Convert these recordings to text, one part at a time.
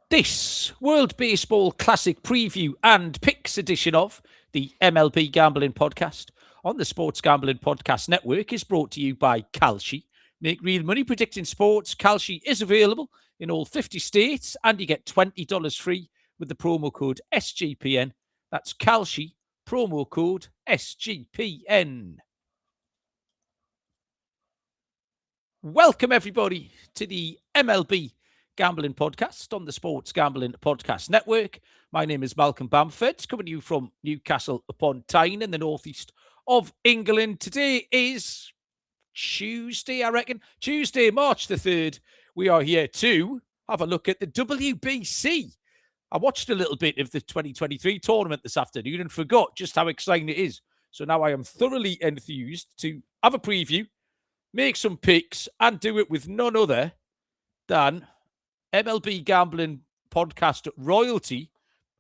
This World Baseball Classic preview and picks edition of the MLB Gambling Podcast on the Sports Gambling Podcast Network is brought to you by Kalshi. Make real money predicting sports. Kalshi is available in all 50 states and you get $20 free with the promo code SGPN. That's Kalshi, promo code SGPN. Welcome, everybody, to the MLB Gambling Podcast on the Sports Gambling Podcast Network. My name is Malcolm Bamford, coming to you from Newcastle upon Tyne in the northeast of England. Today is Tuesday, I reckon. Tuesday, March the 3rd. We are here to have a look at the WBC. I watched a little bit of the 2023 tournament this afternoon and forgot just how exciting it is. So now I am thoroughly enthused to have a preview, make some picks, and do it with none other than MLB Gambling Podcast royalty.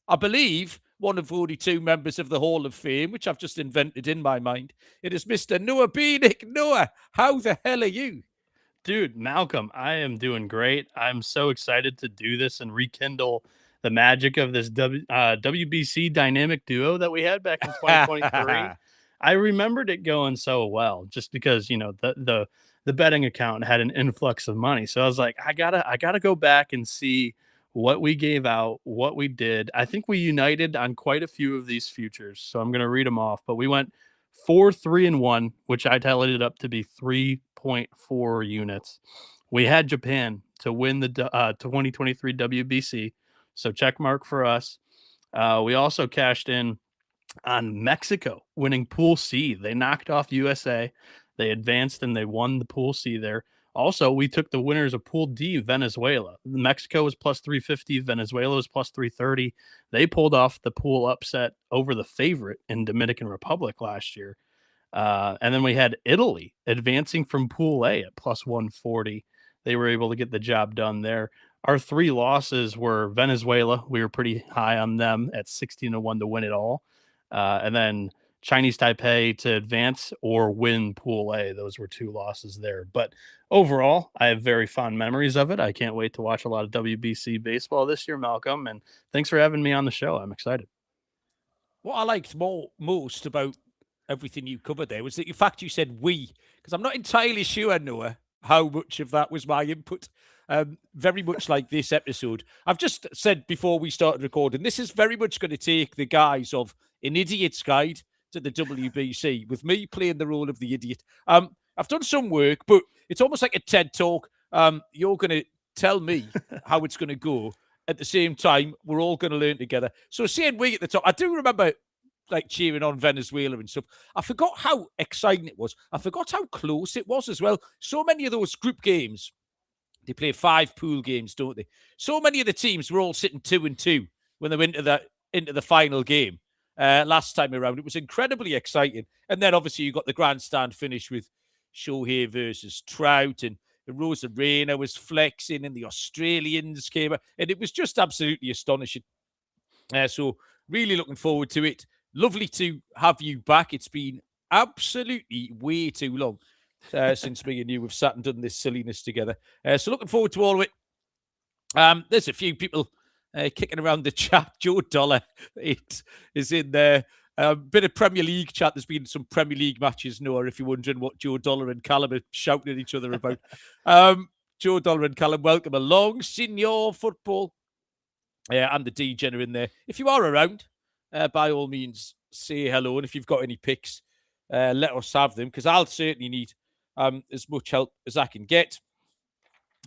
I believe one of only two members of the Hall of Fame, which I've just invented in my mind. It is Mr. Noah Beanick. Noah, how the hell are you? Dude, Malcolm, I am doing great. I'm so excited to do this and rekindle the magic of this WBC dynamic duo that we had back in 2023. I remembered it going so well just because, you know, the betting account had an influx of money. So I was like, I gotta go back and see what we gave out, what we did. I think we united on quite a few of these futures. So I'm gonna read them off. But we went 4-3-1, which I tallied it up to be 3.4 units. We had Japan to win the 2023 WBC. So check mark for us. We also cashed in on Mexico winning Pool C. They knocked off USA. They advanced and they won the Pool C there. Also, we took the winners of Pool D, Venezuela. Mexico was plus 350. Venezuela was plus 330. They pulled off the pool upset over the favorite in Dominican Republic last year. And then we had Italy advancing from Pool A at plus 140. They were able to get the job done there. Our three losses were Venezuela. We were pretty high on them at 16-1 to win it all. And then Chinese Taipei to advance or win Pool A. Those were two losses there. But overall, I have very fond memories of it. I can't wait to watch a lot of WBC baseball this year, Malcolm. And thanks for having me on the show. I'm excited. What I liked most about everything you covered there was that in fact you said we, because I'm not entirely sure, Noah, how much of that was my input. Very much like this episode. I've just said before we started recording, this is very much going to take the guise of an idiot's guide to the WBC, with me playing the role of the idiot. I've done some work, but it's almost like a TED talk. You're going to tell me how it's going to go. At the same time, we're all going to learn together. So saying we at the top, I do remember like cheering on Venezuela and stuff. I forgot how exciting it was. I forgot how close it was as well. So many of those group games, they play 5 pool games, don't they? So many of the teams were all sitting 2-2 when they went into the final game last time around. It was incredibly exciting. And then obviously you got the grandstand finish with Shohei versus Trout, and Rosarena was flexing and the Australians came out, and it was just absolutely astonishing. So really looking forward to it. Lovely to have you back. It's been absolutely way too long since me and you have sat and done this silliness together. So looking forward to all of it. There's a few people kicking around the chat. Joe Dollar it is in there. Bit of Premier League chat. There's been some Premier League matches, Noah, if you're wondering what Joe Dollar and Callum are shouting at each other about. Joe Dollar and Callum, welcome along. Senior Football. And the D-Jenner in there. If you are around, by all means, say hello. And if you've got any picks, let us have them, because I'll certainly need as much help as I can get.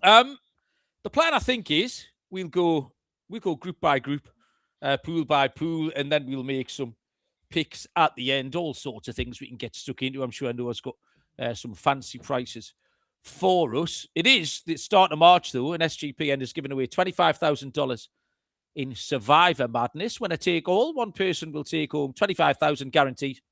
The plan, I think, is we'll go group by group, pool by pool, and then we'll make some picks at the end, all sorts of things we can get stuck into. I'm sure Noah's got some fancy prices for us. It is the start of March, though, and SGPN is giving away $25,000 in Survivor Madness. When I take all, one person will take home $25,000 guaranteed.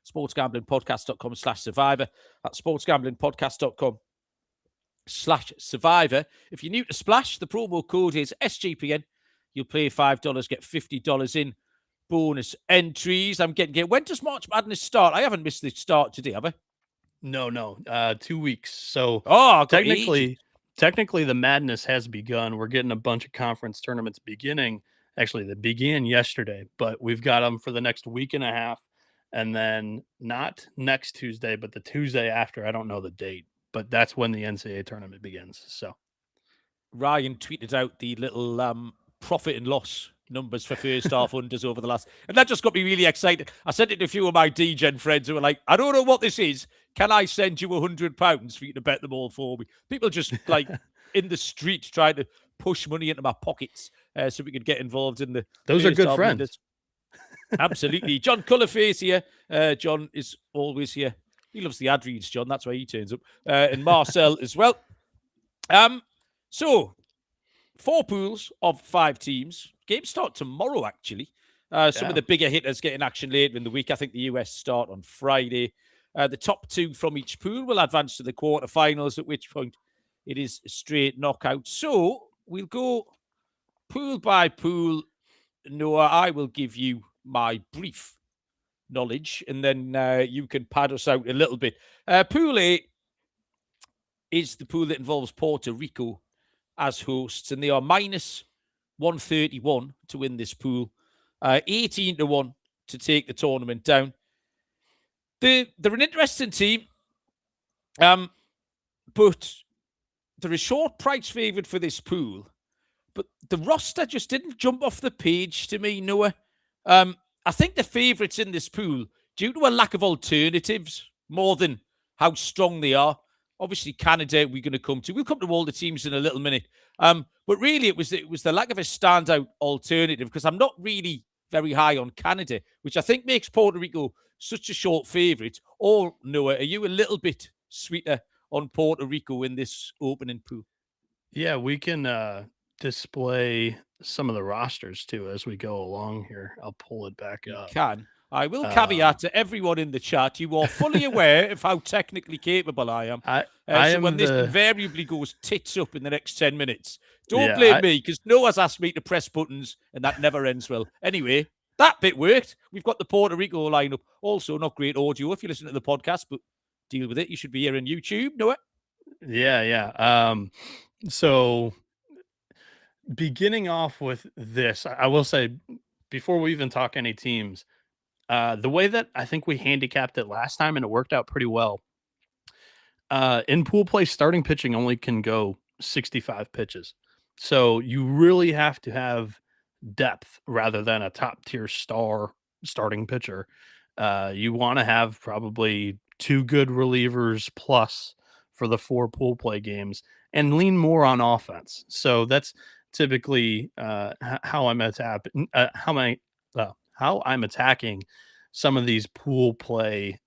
sportsgamblingpodcast.com/survivor. That's sportsgamblingpodcast.com/survivor. If you're new to Splash, the promo code is SGPN. You'll pay $5, get $50 in bonus entries. I'm getting. When does March Madness start? I haven't missed the start today, have I? No, 2 weeks. So Oh, technically, technically the madness has begun. We're getting a bunch of conference tournaments beginning. Actually, they began yesterday, but we've got them for the next week and a half. And then not next Tuesday, but the Tuesday after. I don't know the date, but that's when the NCAA tournament begins. So Ryan tweeted out the little profit and loss numbers for first half unders over the last, and that just got me really excited. I sent it to a few of my DGen friends who were like, "I don't know what this is. Can I send you £100 for you to bet them all for me?" People just like in the street trying to push money into my pockets so we could get involved in the those are first good half friends. unders. Absolutely, John Colourface here. John is always here. He loves the ad reads, John. That's why he turns up, and Marcel as well. So 4 pools of 5 teams. Games start tomorrow, actually. Some of the bigger hitters getting action later in the week. I think the US start on Friday. The top 2 from each pool will advance to the quarterfinals, at which point it is a straight knockout. So we'll go pool by pool. Noah, I will give you my brief knowledge, and then you can pad us out a little bit. Pool A is the pool that involves Puerto Rico as hosts, and they are minus 131 to win this pool, 18 to 1 to take the tournament down. They're an interesting team, but they're a short price favourite for this pool. But the roster just didn't jump off the page to me, Noah. I think the favourites in this pool, due to a lack of alternatives, more than how strong they are. Obviously, Canada we're going to come to. We'll come to all the teams in a little minute. But really, it was the lack of a standout alternative, because I'm not really very high on Canada, which I think makes Puerto Rico such a short favourite. Or, Noah, are you a little bit sweeter on Puerto Rico in this opening pool? Yeah, we can display some of the rosters too as we go along here. I'll pull it back You up. can. I will caveat to everyone in the chat, you are fully aware of how technically capable I am. I So am when this the invariably goes tits up in the next 10 minutes, don't blame me, because Noah's asked me to press buttons and that never ends well. Anyway, that bit worked. We've got the Puerto Rico lineup. Also, not great audio if you listen to the podcast, but deal with it. You should be here on YouTube, Noah. Yeah. So beginning off with this, I will say, before we even talk any teams, the way that I think we handicapped it last time, and it worked out pretty well. In pool play, starting pitching only can go 65 pitches. So you really have to have depth rather than a top tier star starting pitcher. You want to have probably 2 good relievers plus for the 4 pool play games, and lean more on offense. So that's typically how I'm how I'm attacking some of these pool play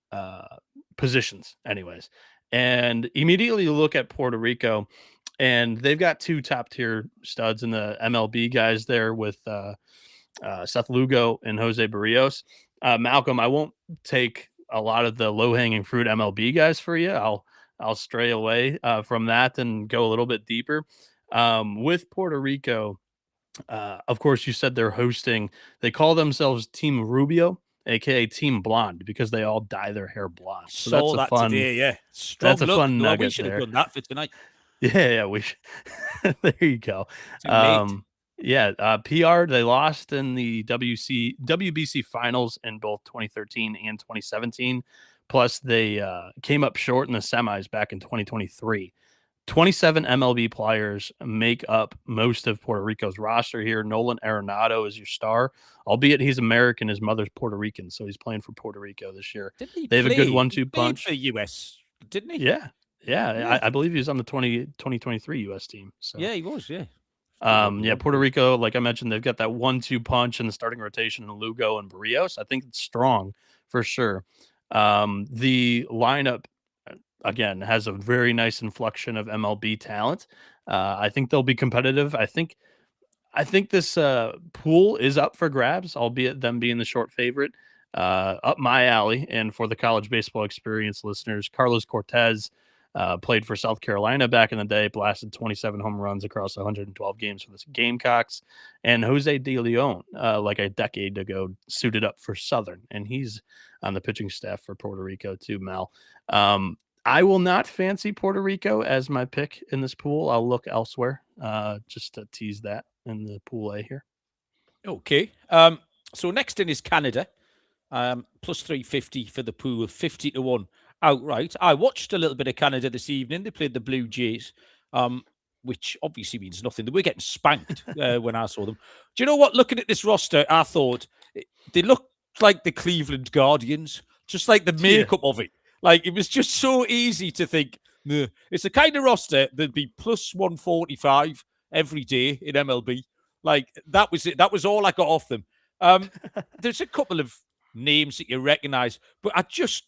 positions, anyways. And immediately look at Puerto Rico, and they've got 2 top tier studs in the MLB guys there with Seth Lugo and Jose Barrios. Malcolm, I won't take a lot of the low hanging fruit MLB guys for you. I'll stray away from that and go a little bit deeper. With Puerto Rico, of course, you said they're hosting. They call themselves Team Rubio, aka Team Blonde, because they all dye their hair blonde. So that's Saw a that fun. today, yeah. Strong That's a look. fun No, we nugget should have there. done that for tonight. Yeah, we should. There you go. Too late. PR, they lost in the WBC finals in both 2013 and 2017. Plus, they came up short in the semis back in 2023. 27 MLB players make up most of Puerto Rico's roster here. Nolan Arenado is your star, albeit he's American. His mother's Puerto Rican, so he's playing for Puerto Rico this year. Didn't he They have a good play? 1-2 He played punch. for US, didn't he? Yeah. Yeah. I believe he was on the 2023 US team. So Yeah, he was, yeah. Puerto Rico, like I mentioned, they've got that 1-2 punch in the starting rotation in Lugo and Barrios. I think it's strong for sure. The lineup, again, has a very nice inflection of MLB talent. I think they'll be competitive. I think this pool is up for grabs, albeit them being the short favorite. Up my alley, and for the college baseball experience listeners, Carlos Cortez played for South Carolina back in the day, blasted 27 home runs across 112 games for the Gamecocks, and Jose De Leon, like a decade ago, suited up for Southern, and he's on the pitching staff for Puerto Rico too, Mal. I will not fancy Puerto Rico as my pick in this pool. I'll look elsewhere, just to tease that in the pool A here. Okay. So next in is Canada. Plus 350 for the pool, 50 to 1 outright. I watched a little bit of Canada this evening. They played the Blue Jays, which obviously means nothing. They were getting spanked when I saw them. Do you know what? Looking at this roster, I thought they looked like the Cleveland Guardians, just like the makeup of it. Like, it was just so easy to think, "Nah." It's the kind of roster that'd be plus 145 every day in MLB. Like, that was it. That was all I got off them. There's a couple of names that you recognize, but I just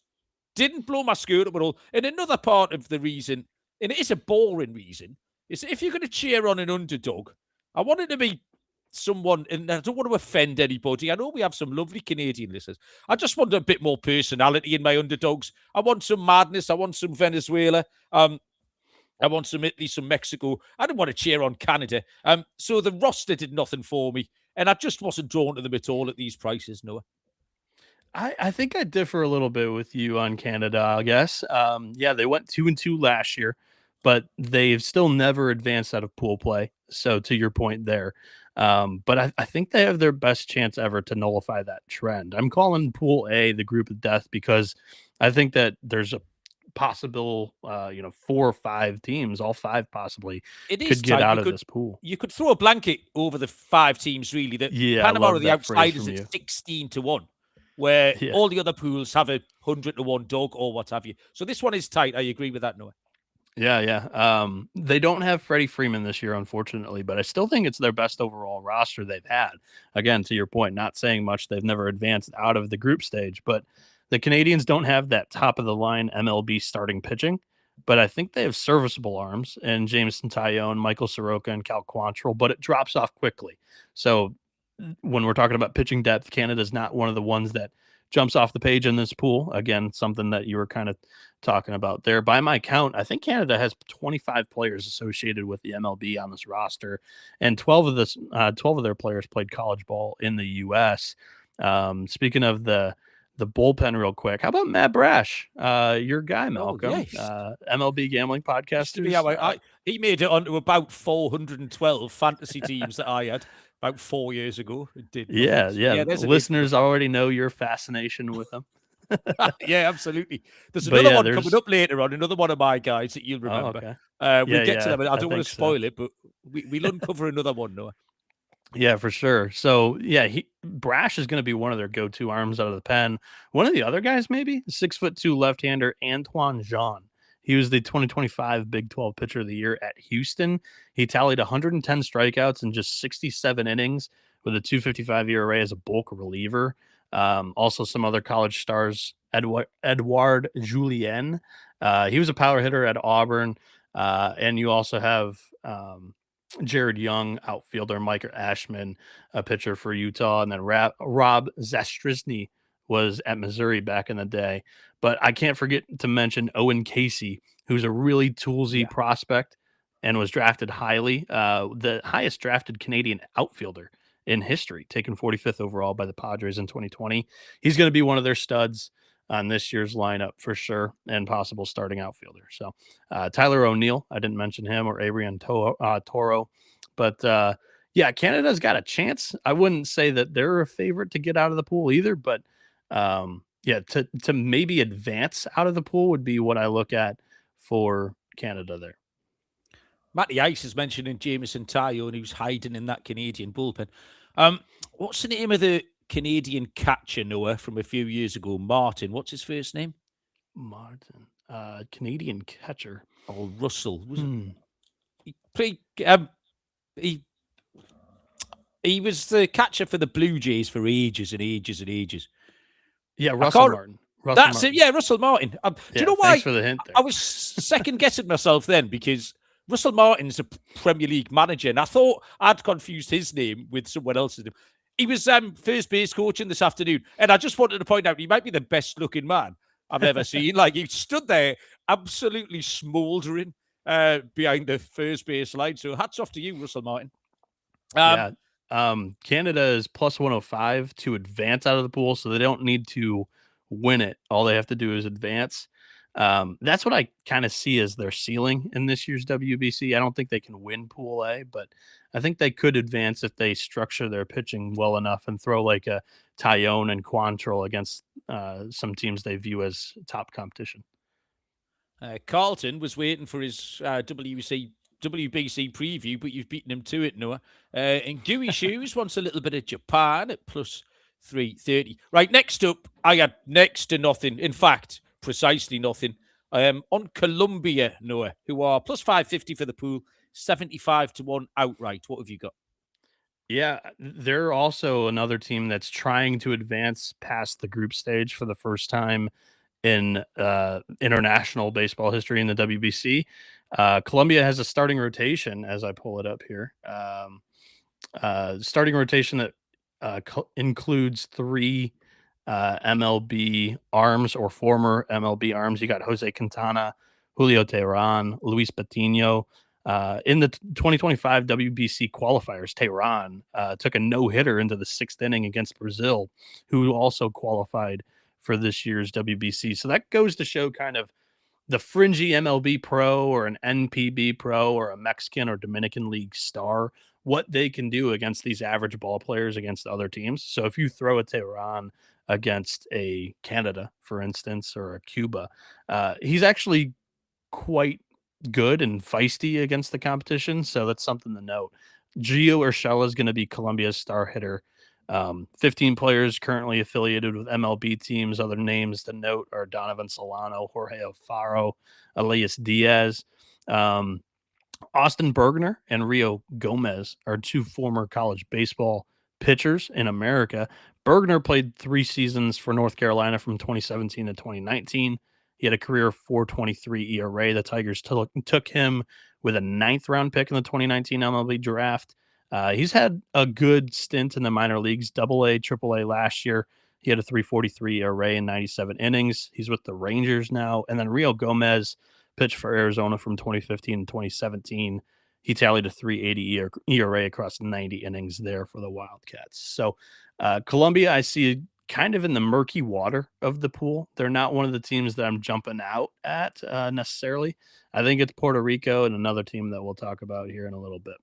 didn't blow my skirt up at all. And another part of the reason, and it is a boring reason, is if you're going to cheer on an underdog, I want it to be someone, and I don't want to offend anybody. I know we have some lovely Canadian listeners. I just want a bit more personality in my underdogs. I want some madness. I want some Venezuela. I want some Italy, some Mexico. I didn't want to cheer on Canada. So the roster did nothing for me. And I just wasn't drawn to them at all at these prices, Noah. I think I differ a little bit with you on Canada, I guess. Yeah, they went 2-2 last year, but they've still never advanced out of pool play. So to your point there. But I think they have their best chance ever to nullify that trend. I'm calling pool A the group of death because I think that there's a possible 4 or 5 teams, all 5 possibly, It is could get tight. out of this pool. You could throw a blanket over the 5 teams, really. That Yeah, I Panama are love the that phrase outsiders from you. at 16 to 1, where Yeah. all the other pools have a 100 to 1 dog or what have you. So this one is tight. I agree with that, Noah. Yeah. They don't have Freddie Freeman this year, unfortunately, but I still think it's their best overall roster they've had. Again, to your point, not saying much. They've never advanced out of the group stage, but the Canadians don't have that top of the line MLB starting pitching, but I think they have serviceable arms and Jameson Tyone, Michael Soroka, and Cal Quantrill, but it drops off quickly. So when we're talking about pitching depth, Canada's not one of the ones that jumps off the page in this pool. Again, something that you were kind of talking about there. By my count, I think Canada has 25 players associated with the MLB on this roster, and 12 of their players played college ball in the U.S. Speaking of the bullpen, real quick, how about Matt Brash, your guy, Malcolm, yes. MLB gambling podcast? He made it onto about 412 fantasy teams that I had about 4 years ago. It did nothing. Yeah. There's Listeners already know your fascination with them. Yeah, absolutely. There's But another yeah, one coming up later on, another one of my guys that you'll Oh, remember. okay. We'll get to Yeah, them. I I don't want think to so. spoil it, but we'll uncover another one, Noah. Yeah, for sure. So yeah, Brash is going to be one of their go-to arms out of the pen. One of the other guys, maybe 6'2" left-hander Antoine Jean. He was the 2025 Big 12 Pitcher of the Year at Houston. He tallied 110 strikeouts in just 67 innings with a 2.55 ERA as a bulk reliever. Also, some other college stars, Edouard Julien. He was a power hitter at Auburn. And you also have Jared Young, outfielder, Mike Ashman, a pitcher for Utah, and then Rob Zastrisny was at Missouri back in the day. But I can't forget to mention Owen Casey, who's a really toolsy prospect and was drafted highly, the highest drafted Canadian outfielder in history, taken 45th overall by the Padres in 2020. He's going to be one of their studs on this year's lineup for sure, and possible starting outfielder. So Tyler O'Neill, I didn't mention him, or Adrian Toro, but yeah, Canada's got a chance. I wouldn't say that they're a favorite to get out of the pool either, but yeah, to maybe advance out of the pool would be what I look at for Canada there. Matty Ice is mentioning Jameson Tyone, who's hiding in that Canadian bullpen. What's the name of the Canadian catcher, Noah, from a few years ago? Martin. What's his first name? Martin. Canadian catcher. Oh, Russell. Was it? He played. He was the catcher for the Blue Jays for ages and ages and ages. Yeah, Russell Martin. That's it. Yeah, Russell Martin. Do you know why? Thanks for the hint there. I was second guessing myself then because Russell Martin's a Premier League manager, and I thought I'd confused his name with someone else's name. He was first base coaching this afternoon, and I just wanted to point out he might be the best looking man I've ever seen. Like, he stood there absolutely smouldering behind the first base line. So hats off to you, Russell Martin. Canada is plus 105 to advance out of the pool, so they don't need to win it. All they have to do is advance. That's what I kind of see as their ceiling in this year's WBC. I don't think they can win Pool A, but I think they could advance if they structure their pitching well enough and throw like a Tyone and Quantrill against some teams they view as top competition. Carlton was waiting for his WBC preview, but you've beaten him to it, Noah. And Gooey Shoes wants a little bit of Japan at plus 330. Right, next up, I had next to nothing. In fact, precisely nothing. On Colombia, Noah, who are plus 550 for the pool, 75 to 1 outright. What have you got? Yeah, they're also another team that's trying to advance past the group stage for the first time in international baseball history in the WBC. Colombia has a starting rotation as I pull it up here. Starting rotation that includes three MLB arms or former MLB arms. You got Jose Quintana, Julio Teheran, Luis Patino. In the 2025 WBC qualifiers, Tehran took a no-hitter into the sixth inning against Brazil, who also qualified for this year's WBC. So that goes to show kind of the fringy MLB pro or an NPB pro or a Mexican or Dominican League star, what they can do against these average ball players against other teams. So if you throw a Tehran against a Canada, for instance, or a Cuba, he's actually quite good and feisty against the competition. So that's something to note. Gio Urshela is going to be Colombia's star hitter. 15 players currently affiliated with MLB teams. Other names to note are Donovan Solano, Jorge Alfaro, Elias Diaz. Austin Bergner and Rio Gomez are two former college baseball pitchers in America. Bergner played 3 seasons for North Carolina from 2017 to 2019. He had a career 4.23 ERA. The Tigers took him with a 9th round pick in the 2019 MLB draft. He's had a good stint in the minor leagues, AA, AAA last year. He had a 3.43 ERA in 97 innings. He's with the Rangers now. And then Rio Gomez pitched for Arizona from 2015 to 2017. He tallied a 3.80 ERA across 90 innings there for the Wildcats. So Colombia, I see kind of in the murky water of the pool. They're not one of the teams that I'm jumping out at necessarily. I think it's Puerto Rico and another team that we'll talk about here in a little bit.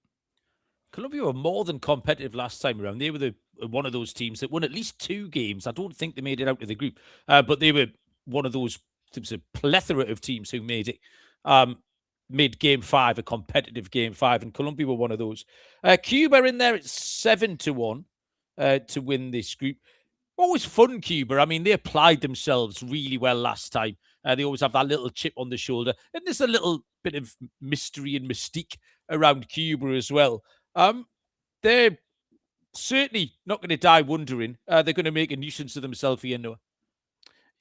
Colombia were more than competitive last time around. They were one of those teams that won at least 2 games. I don't think they made it out of the group, but they were one of those. There was a plethora of teams who made it. Made game 5 a competitive game 5, and Colombia were one of those. Cuba in there at 7 to 1 to win this group. Always fun, Cuba. I mean, they applied themselves really well last time. They always have that little chip on the shoulder, and there's a little bit of mystery and mystique around Cuba as well. They're certainly not going to die wondering. They're going to make a nuisance of themselves here, Noah.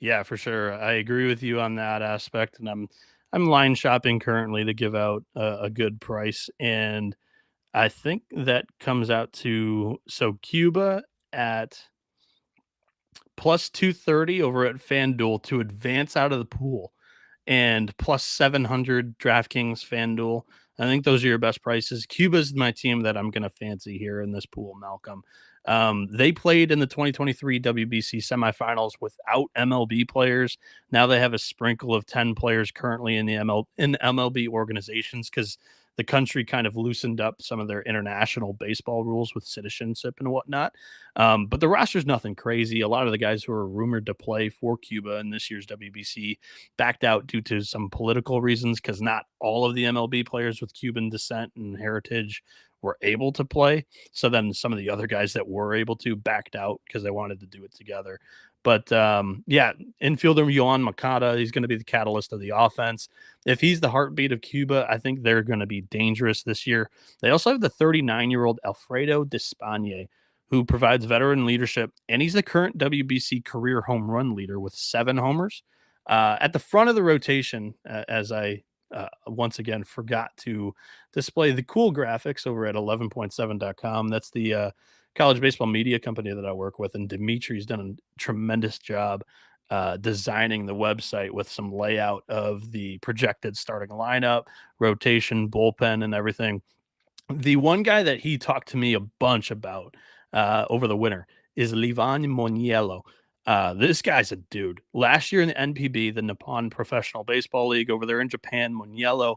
Yeah, for sure. I agree with you on that aspect, and I'm line shopping currently to give out a good price, and I think that comes out to Cuba at plus 230 over at FanDuel to advance out of the pool, and plus 700 DraftKings FanDuel. I think those are your best prices. Cuba's my team that I'm going to fancy here in this pool, Malcolm. They played in the 2023 WBC semifinals without MLB players. Now they have a sprinkle of 10 players currently in the MLB organizations because the country kind of loosened up some of their international baseball rules with citizenship and whatnot. But the roster's nothing crazy. A lot of the guys who are rumored to play for Cuba in this year's WBC backed out due to some political reasons because not all of the MLB players with Cuban descent and heritage were able to play. So then some of the other guys that were able to backed out because they wanted to do it together. But yeah, infielder Yohan Moncada, he's going to be the catalyst of the offense. If he's the heartbeat of Cuba, I think they're going to be dangerous this year. They also have the 39-year-old Alfredo Despaigne, who provides veteran leadership, and he's the current WBC career home run leader with 7 homers. At the front of the rotation, as I once again forgot to display the cool graphics over at 11.7.com. That's the college baseball media company that I work with, and Dimitri's done a tremendous job designing the website with some layout of the projected starting lineup, rotation, bullpen, and everything. The one guy that he talked to me a bunch about over the winter is Livan Moniello. This guy's a dude. Last year in the NPB, the Nippon Professional Baseball League over there in Japan, Muniello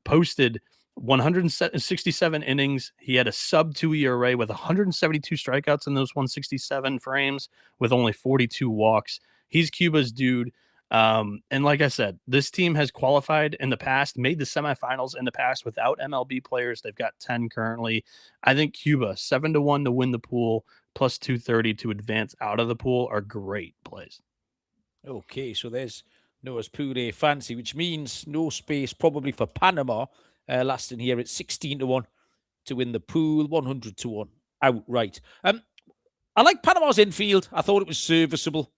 posted 167 innings. He had a sub-2 ERA with 172 strikeouts in those 167 frames with only 42 walks. He's Cuba's dude. And like I said, this team has qualified in the past, made the semifinals in the past without MLB players. They've got 10 currently. I think Cuba 7-1 to win the pool, plus 230 to advance out of the pool are great plays. Okay, so there's Noah's Pure Fancy, which means no space probably for Panama, lasting here at 16-1 to win the pool, 100-1 outright. I like Panama's infield. I thought it was serviceable.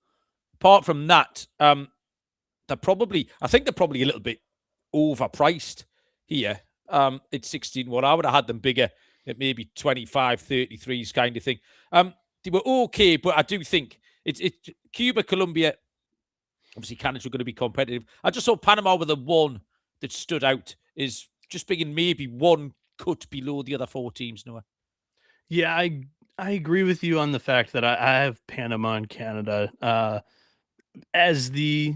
Apart from that, I think they're probably a little bit overpriced here. It's 16-1. I would have had them bigger at maybe 25, 33s kind of thing. They were okay, but I do think it's Cuba, Colombia, obviously Canada are going to be competitive. I just saw Panama with the one that stood out is just being maybe one cut below the other four teams, Noah. Yeah, I agree with you on the fact that I have Panama and Canada as the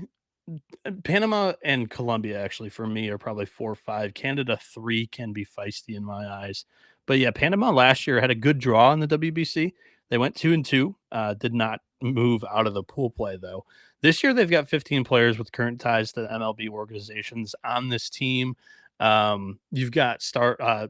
Panama and Colombia actually for me are probably 4 or 5. Canada 3 can be feisty in my eyes. But yeah, Panama last year had a good draw in the WBC. They went 2-2, did not move out of the pool play though. This year they've got 15 players with current ties to MLB organizations on this team. You've got stars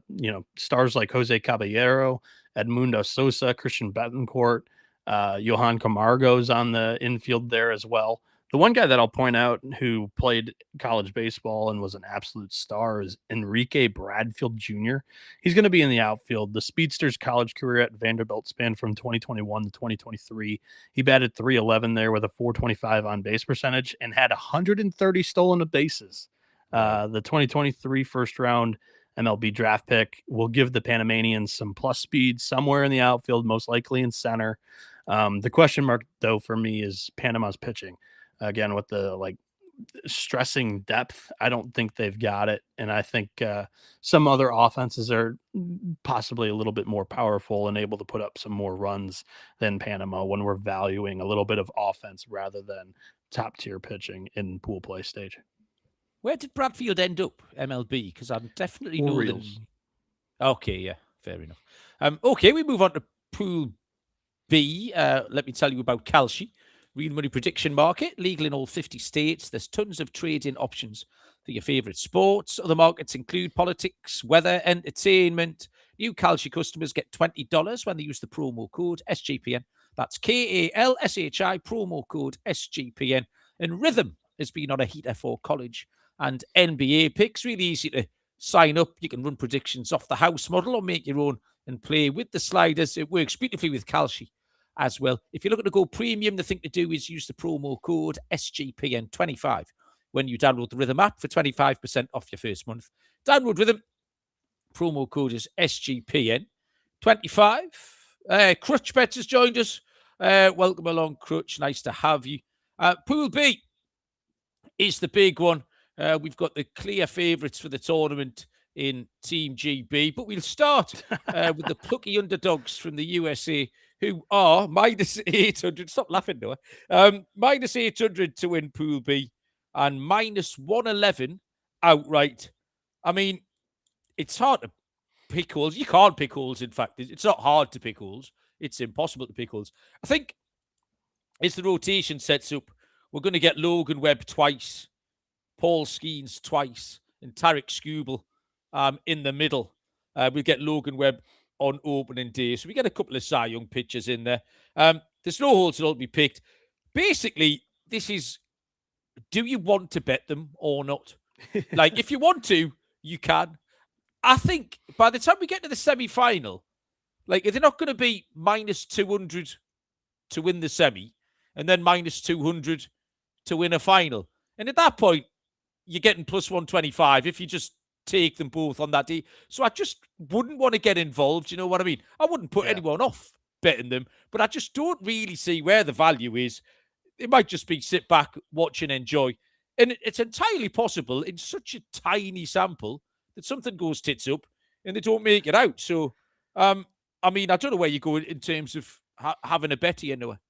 like Jose Caballero, Edmundo Sosa, Christian Betancourt, Johan Camargo's on the infield there as well. The one guy that I'll point out who played college baseball and was an absolute star is Enrique Bradfield Jr. He's going to be in the outfield. The speedster's college career at Vanderbilt spanned from 2021 to 2023. He batted .311 there with a .425 on base percentage and had 130 stolen bases. The 2023 first round MLB draft pick will give the Panamanians some plus speed somewhere in the outfield, most likely in center. The question mark, though, for me is Panama's pitching. Again, with the stressing depth, I don't think they've got it. And I think some other offenses are possibly a little bit more powerful and able to put up some more runs than Panama when we're valuing a little bit of offense rather than top tier pitching in pool play stage. Where did Bradfield end up, MLB? Because I definitely know Orioles. that. Okay, yeah, fair enough. Okay, we move on to Pool B. Let me tell you about Kalshi. Real money prediction market, legal in all 50 states. There's tons of trading options for your favorite sports. Other markets include politics, weather, entertainment. New Kalshi customers get $20 when they use the promo code SGPN. That's KALSHI, promo code SGPN. And Rhythm has been on a heater for college and NBA picks. Really easy to sign up. You can run predictions off the house model or make your own and play with the sliders. It works beautifully with Kalshi as well. If you're looking to go premium, the thing to do is use the promo code SGPN25 when you download the Rhythm app for 25% off your first month. Download Rhythm. Promo code is SGPN25. Crutch Bets has joined us. Welcome along, Crutch. Nice to have you. Pool B is the big one. We've got the clear favourites for the tournament in Team GB, but we'll start with the plucky underdogs from the USA, who are minus 800. Stop laughing, Noah. Minus 800 to win Pool B and minus 111 outright. I mean, it's hard to pick holes. You can't pick holes, in fact. It's not hard to pick holes. It's impossible to pick holes. I think as the rotation sets up, we're going to get Logan Webb twice, Paul Skeens twice, and Tarek Skubal in the middle. We'll get Logan Webb on opening day. So we get a couple of Cy Young pitchers in there. There's no holes that will be picked. Basically, this is, do you want to bet them or not? Like, if you want to, you can. I think by the time we get to the semi-final, like, if they're not going to be minus 200 to win the semi and then minus 200 to win a final. And at that point, you're getting plus 125 if you just take them both on that day. So I just wouldn't want to get involved. You know what I mean? I wouldn't put anyone off betting them, but I just don't really see where the value is. It might just be sit back, watch and enjoy. And it's entirely possible in such a tiny sample that something goes tits up and they don't make it out. So, I mean, I don't know where you go in terms of having a bet here, Noah.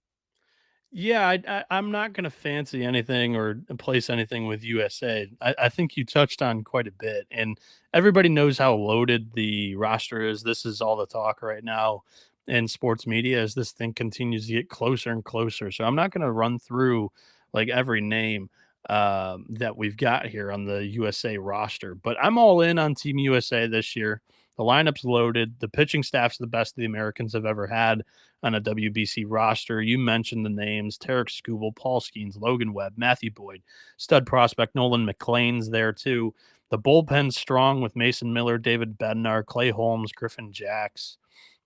Yeah, I'm not going to fancy anything or place anything with USA. I think you touched on quite a bit, and everybody knows how loaded the roster is. This is all the talk right now in sports media as this thing continues to get closer and closer. So I'm not going to run through like every name that we've got here on the USA roster, but I'm all in on Team USA this year. The lineup's loaded. The pitching staff's the best the Americans have ever had on a WBC roster. You mentioned the names: Tarek Skubal, Paul Skeens, Logan Webb, Matthew Boyd, stud prospect Nolan McLean's there too. The bullpen's strong with Mason Miller, David Bednar, Clay Holmes, Griffin Jacks.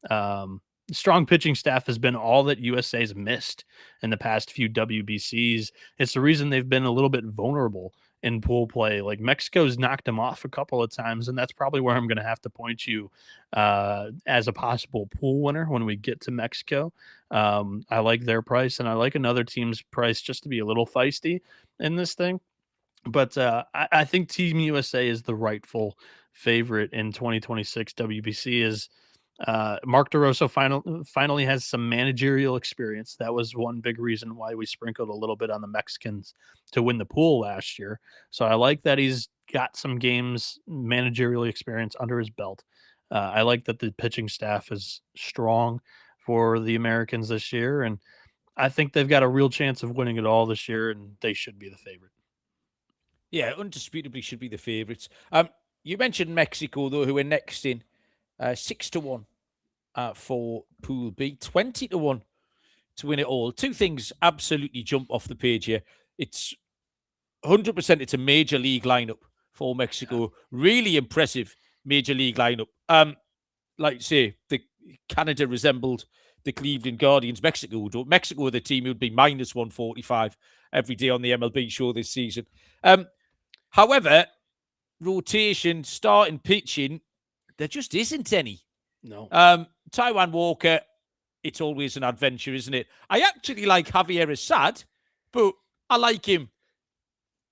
Um, Strong pitching staff has been all that USA's missed in the past few WBCs. It's the reason they've been a little bit vulnerable in pool play. Like Mexico's knocked them off a couple of times, and that's probably where I'm going to have to point you as a possible pool winner when we get to Mexico. I like their price, and I like another team's price just to be a little feisty in this thing. But I think Team USA is the rightful favorite in 2026 WBC. Is Mark DeRosa finally has some managerial experience. That was one big reason why we sprinkled a little bit on the Mexicans to win the pool last year. So I like that he's got some games managerial experience under his belt. I like that the pitching staff is strong for the Americans this year, and I think they've got a real chance of winning it all this year, and they should be the favorite. Yeah, undisputably should be the favourites. You mentioned Mexico though, who are next in, 6-1 for Pool B, 20-1 to win it all. Two things absolutely jump off the page here. It's 100%. It's a major league lineup for Mexico. Really impressive major league lineup. Like say, the Canada resembled the Cleveland Guardians. Mexico are the team who'd be minus 145 every day on the MLB show this season. However, rotation, starting pitching, there just isn't any. No. Taiwan Walker, it's always an adventure, isn't it? I actually like Javier Assad, but I like him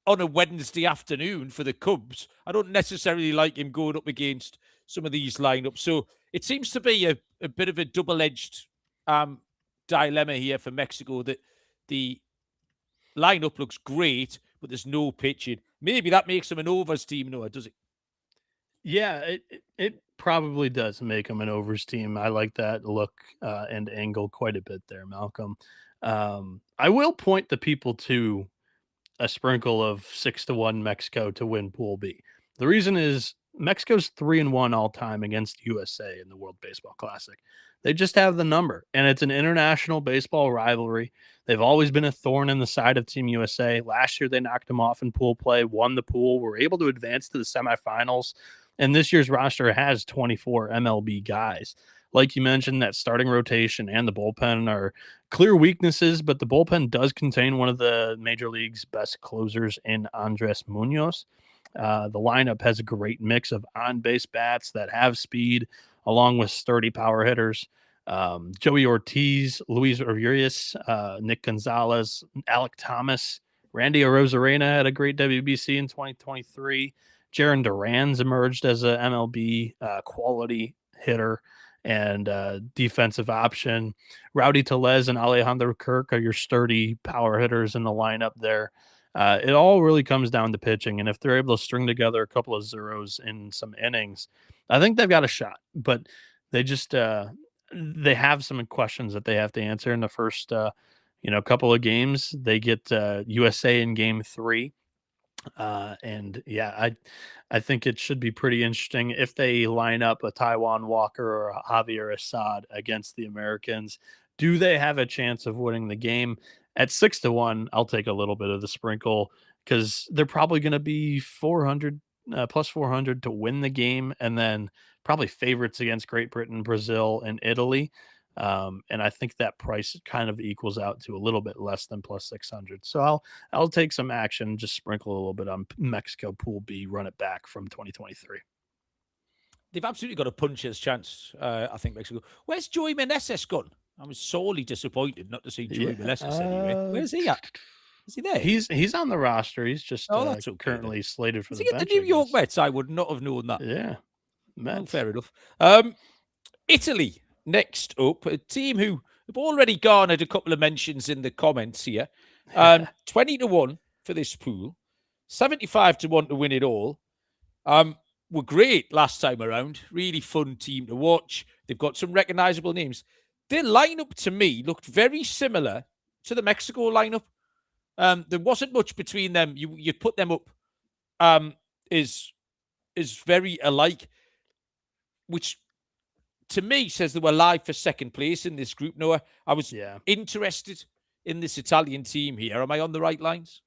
on a Wednesday afternoon for the Cubs. I don't necessarily like him going up against some of these lineups. So it seems to be a bit of a double-edged dilemma here for Mexico, that the lineup looks great, but there's no pitching. Maybe that makes them an overs team, Noah, does it? Yeah, it probably does make them an overs team. I like that look and angle quite a bit there, Malcolm. I will point the people to a sprinkle of 6-1 Mexico to win Pool B. The reason is Mexico's 3-1 all time against USA in the World Baseball Classic. They just have the number, and it's an international baseball rivalry. They've always been a thorn in the side of Team USA. Last year, they knocked them off in pool play, won the pool, were able to advance to the semifinals. And this year's roster has 24 MLB guys. Like you mentioned, that starting rotation and the bullpen are clear weaknesses, but the bullpen does contain one of the major league's best closers in Andres Munoz. The lineup has a great mix of on-base bats that have speed, along with sturdy power hitters. Joey Ortiz, Luis Urias, Nick Gonzalez, Alec Thomas, Randy Arozarena had a great WBC in 2023. Jaron Duran's emerged as a MLB quality hitter and defensive option. Rowdy Tellez and Alejandro Kirk are your sturdy power hitters in the lineup there. It all really comes down to pitching, and if they're able to string together a couple of zeros in some innings, I think they've got a shot. But they just they have some questions that they have to answer in the first couple of games. They get USA in Game 3. And yeah, I think it should be pretty interesting if they line up a Taiwan Walker or a Javier Assad against the Americans. Do they have a chance of winning the game? At 6-1, I'll take a little bit of the sprinkle because they're probably going to be 400 plus 400 to win the game, and then probably favorites against Great Britain, Brazil, and Italy. And I think that price kind of equals out to a little bit less than plus 600. So I'll take some action, just sprinkle a little bit on Mexico Pool B, run it back from 2023. They've absolutely got a puncher's chance, I think, Mexico. Where's Joey Meneses gone? I was sorely disappointed not to see Joey Meneses anyway. Where's he at? Is he there? He's on the roster. He's just that's okay, currently slated for is the he bench. at the New York Mets? I would not have known that. Yeah. Well, fair enough. Italy next up, a team who We've already garnered a couple of mentions in the comments here. 20-1 for this pool, 75-1 to win it all. Were great last time around. Really fun team to watch. They've got some recognizable names. Their lineup to me looked very similar to the Mexico lineup. There wasn't much between them. You put them up is very alike, which to me says they were live for second place in this group. Noah, I was interested in this Italian team here. Am I on the right lines?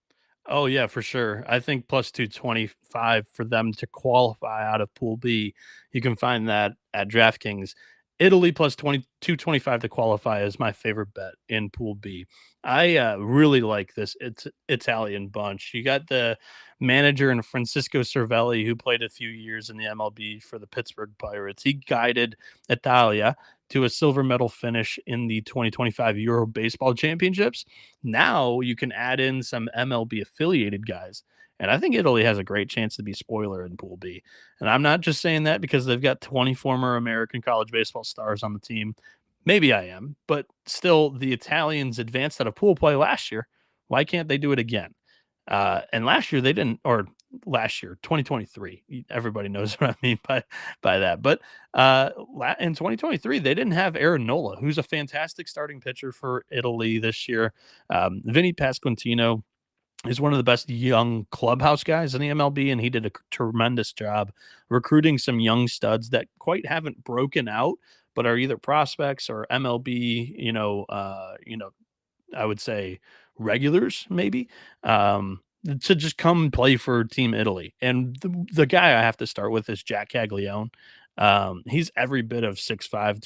Oh, yeah, for sure. I think plus 225 for them to qualify out of Pool B. You can find that at DraftKings. Italy plus 225 to qualify is my favorite bet in Pool B. I really like this Italian bunch. You got the manager in Francisco Cervelli, who played a few years in the MLB for the Pittsburgh Pirates. He guided Italia to a silver medal finish in the 2025 Euro Baseball Championships. Now you can add in some MLB affiliated guys. And I think Italy has a great chance to be spoiler in Pool B. And I'm not just saying that because they've got 20 former American college baseball stars on the team. Maybe I am, but still, the Italians advanced out of pool play last year. Why can't they do it again? And last year they didn't, or last year, 2023. Everybody knows what I mean by that. But in 2023, they didn't have Aaron Nola, who's a fantastic starting pitcher for Italy this year. Vinny Pasquantino is one of the best young clubhouse guys in the MLB, and he did a tremendous job recruiting some young studs that quite haven't broken out, but are either prospects or MLB, I would say regulars maybe, to just come and play for Team Italy. And the guy I have to start with is Jack Caglione. He's every bit of 6'5",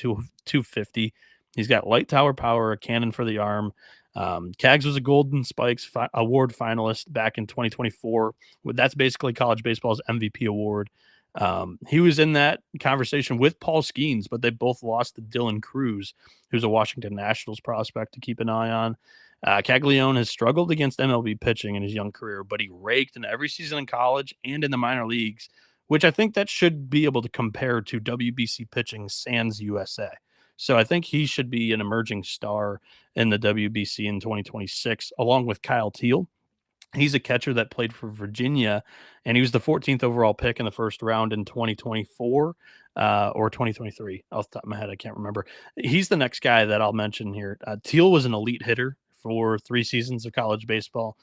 250. He's got light tower power, a cannon for the arm. Cags was a Golden Spikes Award finalist back in 2024. That's basically college baseball's MVP award. He was in that conversation with Paul Skeens, but they both lost to Dylan Cruz, who's a Washington Nationals prospect to keep an eye on. Caglione has struggled against MLB pitching in his young career, but he raked in every season in college and in the minor leagues, which I think that should be able to compare to WBC pitching sans USA. So I think he should be an emerging star in the WBC in 2026, along with Kyle Teal. He's a catcher that played for Virginia, and he was the 14th overall pick in the first round in 2024 or 2023. Off the top of my head, I can't remember. He's the next guy that I'll mention here. Teal was an elite hitter for 3 seasons of college baseball.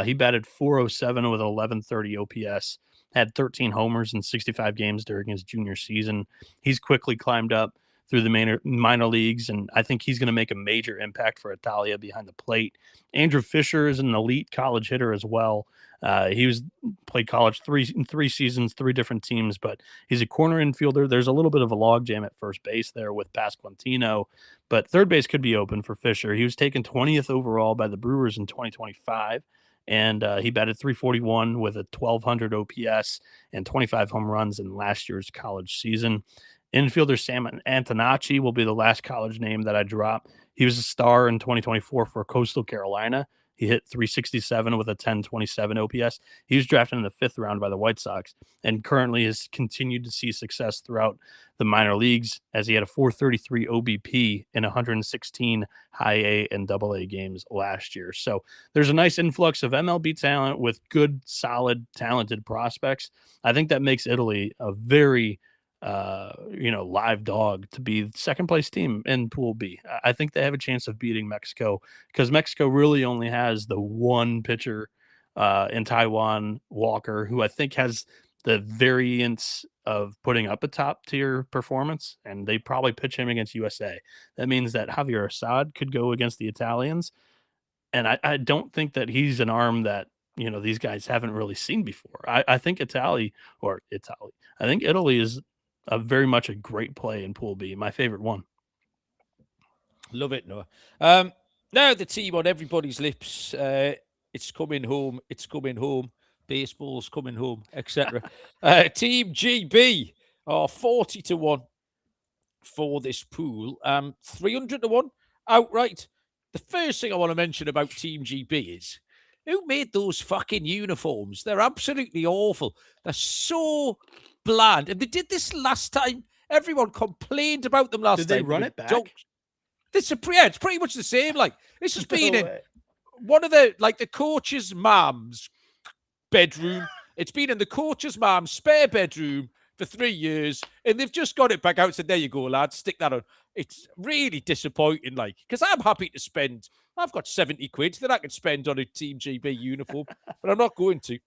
He batted .407 with an 1130 OPS, had 13 homers in 65 games during his junior season. He's quickly climbed up through the minor leagues, and I think he's going to make a major impact for Italia behind the plate. Andrew Fisher is an elite college hitter as well. He played college three seasons, 3 different teams, but he's a corner infielder. There's a little bit of a logjam at first base there with Pasquantino, but third base could be open for Fisher. He was taken 20th overall by the Brewers in 2025. And he batted .341 with a 1200 OPS and 25 home runs in last year's college season. Infielder Sam Antonacci will be the last college name that I drop. He was a star in 2024 for Coastal Carolina. He hit .367 with a 1027 OPS. He was drafted in the 5th round by the White Sox and currently has continued to see success throughout the minor leagues as he had a .433 OBP in 116 high A and double A games last year. So there's a nice influx of MLB talent with good, solid, talented prospects. I think that makes Italy a very live dog to be the second place team in Pool B. I think they have a chance of beating Mexico because Mexico really only has the one pitcher in Taiwan, Walker, who I think has the variance of putting up a top tier performance, and they probably pitch him against USA. That means that Javier Assad could go against the Italians, and I don't think that he's an arm that these guys haven't really seen before. I think Italy. I think Italy is very much a great play in Pool B. My favorite one. Love it, Noah. Now the team on everybody's lips. It's coming home. It's coming home. Baseball's coming home, etc. Team GB are 40-1 for this pool. 300-1 outright. The first thing I want to mention about Team GB is who made those fucking uniforms? They're absolutely awful. They're so bland. And they did this last time. Everyone complained about them last time. Did they run it back? It's pretty much the same. Like, this has been No in way. one of the coach's mum's bedroom. It's been in the coach's mum's spare bedroom for 3 years, and they've just got it back out and said, there you go, lads, stick that on. It's really disappointing, like, because I'm happy to spend, I've got 70 quid that I can spend on a Team GB uniform, but I'm not going to.